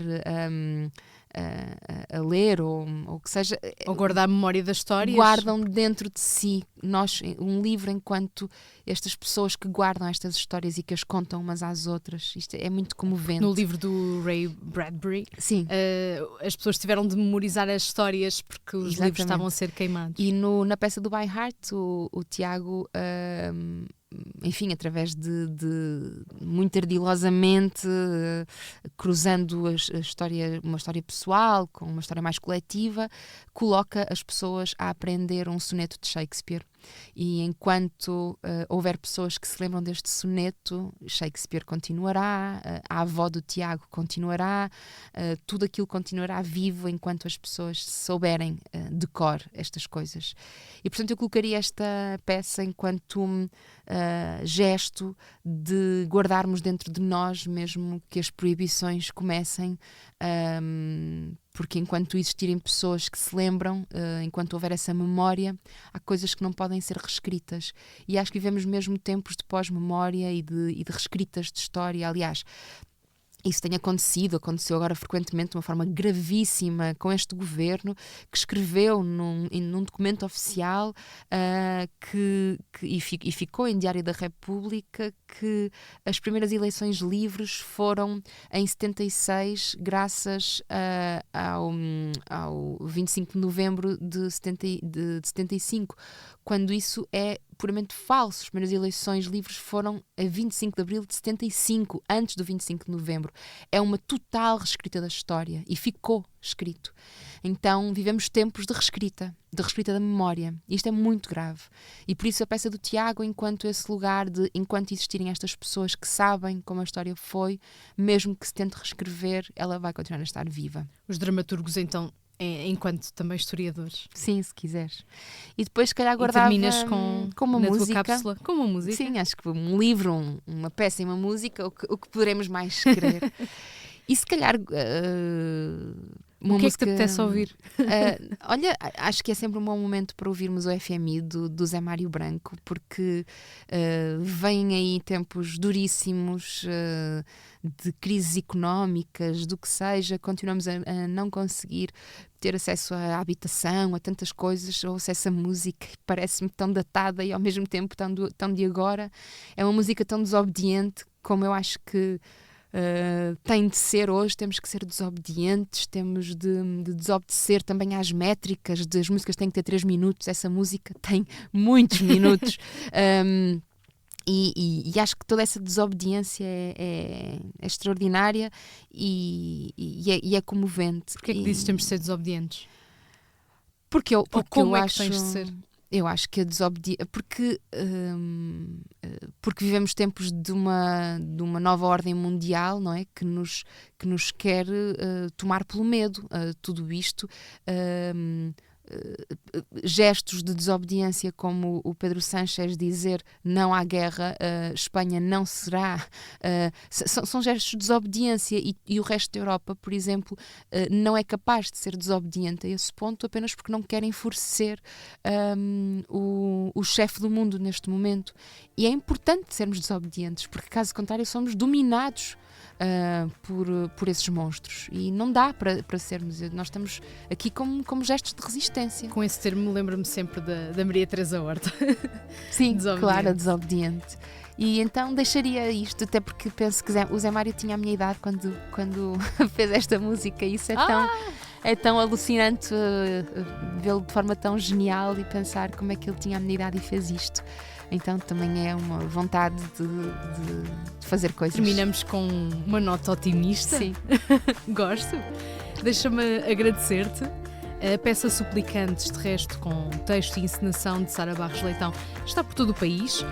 a ler ou que seja, ou guardar a memória das histórias, guardam dentro de si um livro enquanto estas pessoas que guardam estas histórias e que as contam umas às outras. Isto é muito comovente. No livro do Ray Bradbury, sim, as pessoas tiveram de memorizar as histórias porque os livros estavam a ser queimados. E na peça do By Heart o Tiago enfim, através de muito ardilosamente, cruzando uma história pessoal com uma história mais coletiva, coloca as pessoas a aprender um soneto de Shakespeare. E enquanto houver pessoas que se lembram deste soneto, Shakespeare continuará, a avó do Tiago continuará, tudo aquilo continuará vivo enquanto as pessoas souberem de cor estas coisas. E portanto eu colocaria esta peça enquanto gesto de guardarmos dentro de nós mesmo que as proibições comecem, porque enquanto existirem pessoas que se lembram, enquanto houver essa memória, há coisas que não podem ser reescritas. E acho que vivemos mesmo tempos de pós-memória e de reescritas de história. Aliás, isso tem aconteceu agora frequentemente de uma forma gravíssima com este governo, que escreveu num documento oficial e ficou em Diário da República que as primeiras eleições livres foram em 76, graças ao 25 de novembro de 75, quando isso é puramente falso. As primeiras eleições livres foram a 25 de abril de 75, antes do 25 de novembro. É uma total reescrita da história e ficou escrito. Então vivemos tempos de reescrita da memória. E isto é muito grave. E por isso a peça do Tiago, enquanto esse lugar de, enquanto existirem estas pessoas que sabem como a história foi, mesmo que se tente reescrever, ela vai continuar a estar viva. Os dramaturgos, então, enquanto também historiadores. Sim, se quiseres. E depois, se calhar, guardava terminas com uma música. Cápsula. Com uma música. Sim, acho que um livro, uma peça e uma música, o que poderemos mais querer. E se calhar o que é que te apetece ouvir? Olha, acho que é sempre um bom momento para ouvirmos o FMI do Zé Mário Branco, porque vêm aí tempos duríssimos, de crises económicas, do que seja. Continuamos a não conseguir ter acesso à habitação, a tantas coisas, ou acesso à música, parece-me tão datada e ao mesmo tempo tão de agora. É uma música tão desobediente, como eu acho que tem de ser hoje. Temos que ser desobedientes, temos de desobedecer também às métricas, as músicas têm que ter 3 minutos, essa música tem muitos minutos. E acho que toda essa desobediência é extraordinária e é comovente. Porquê é que dizes que temos de ser desobedientes? Porque como eu é acho... que tens de ser? Eu acho que a desobediência... Porque vivemos tempos de uma nova ordem mundial, não é? Que nos quer tomar pelo medo. Tudo isto... gestos de desobediência, como o Pedro Sánchez dizer não à guerra, Espanha não será, são gestos de desobediência, e o resto da Europa, por exemplo, não é capaz de ser desobediente a esse ponto, apenas porque não quer enfurecer o chefe do mundo neste momento. E é importante sermos desobedientes, porque caso contrário somos dominados por esses monstros, e não dá para sermos. Nós estamos aqui como gestos de resistência. Com esse termo lembro-me sempre da Maria Teresa Horta. Sim, claro, a desobediente. E então deixaria isto, até porque penso que o Zé Mário tinha a minha idade quando fez esta música, e isso é tão alucinante, vê-lo de forma tão genial e pensar como é que ele tinha a minha idade e fez isto. Então também é uma vontade de fazer coisas. Terminamos com uma nota otimista. Sim. Gosto. Deixa-me agradecer-te. A peça Suplicantes, de resto, com texto e encenação de Sara Barros Leitão, está por todo o país.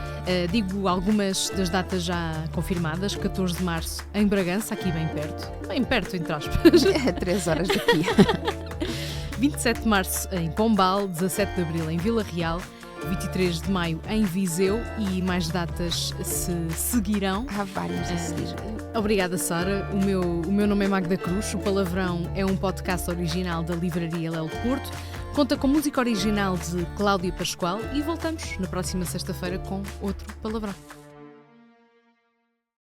Digo algumas das datas já confirmadas. 14 de março em Bragança, aqui bem perto, entre aspas. É 3 horas daqui. 27 de março em Pombal, 17 de abril em Vila Real, 23 de maio em Viseu, e mais datas se seguirão. Há vários a seguir. Obrigada, Sara. O meu nome é Magda Cruz. O Palavrão é um podcast original da Livraria Lelo de Porto. Conta com música original de Cláudia Pascoal, e voltamos na próxima sexta-feira com outro Palavrão.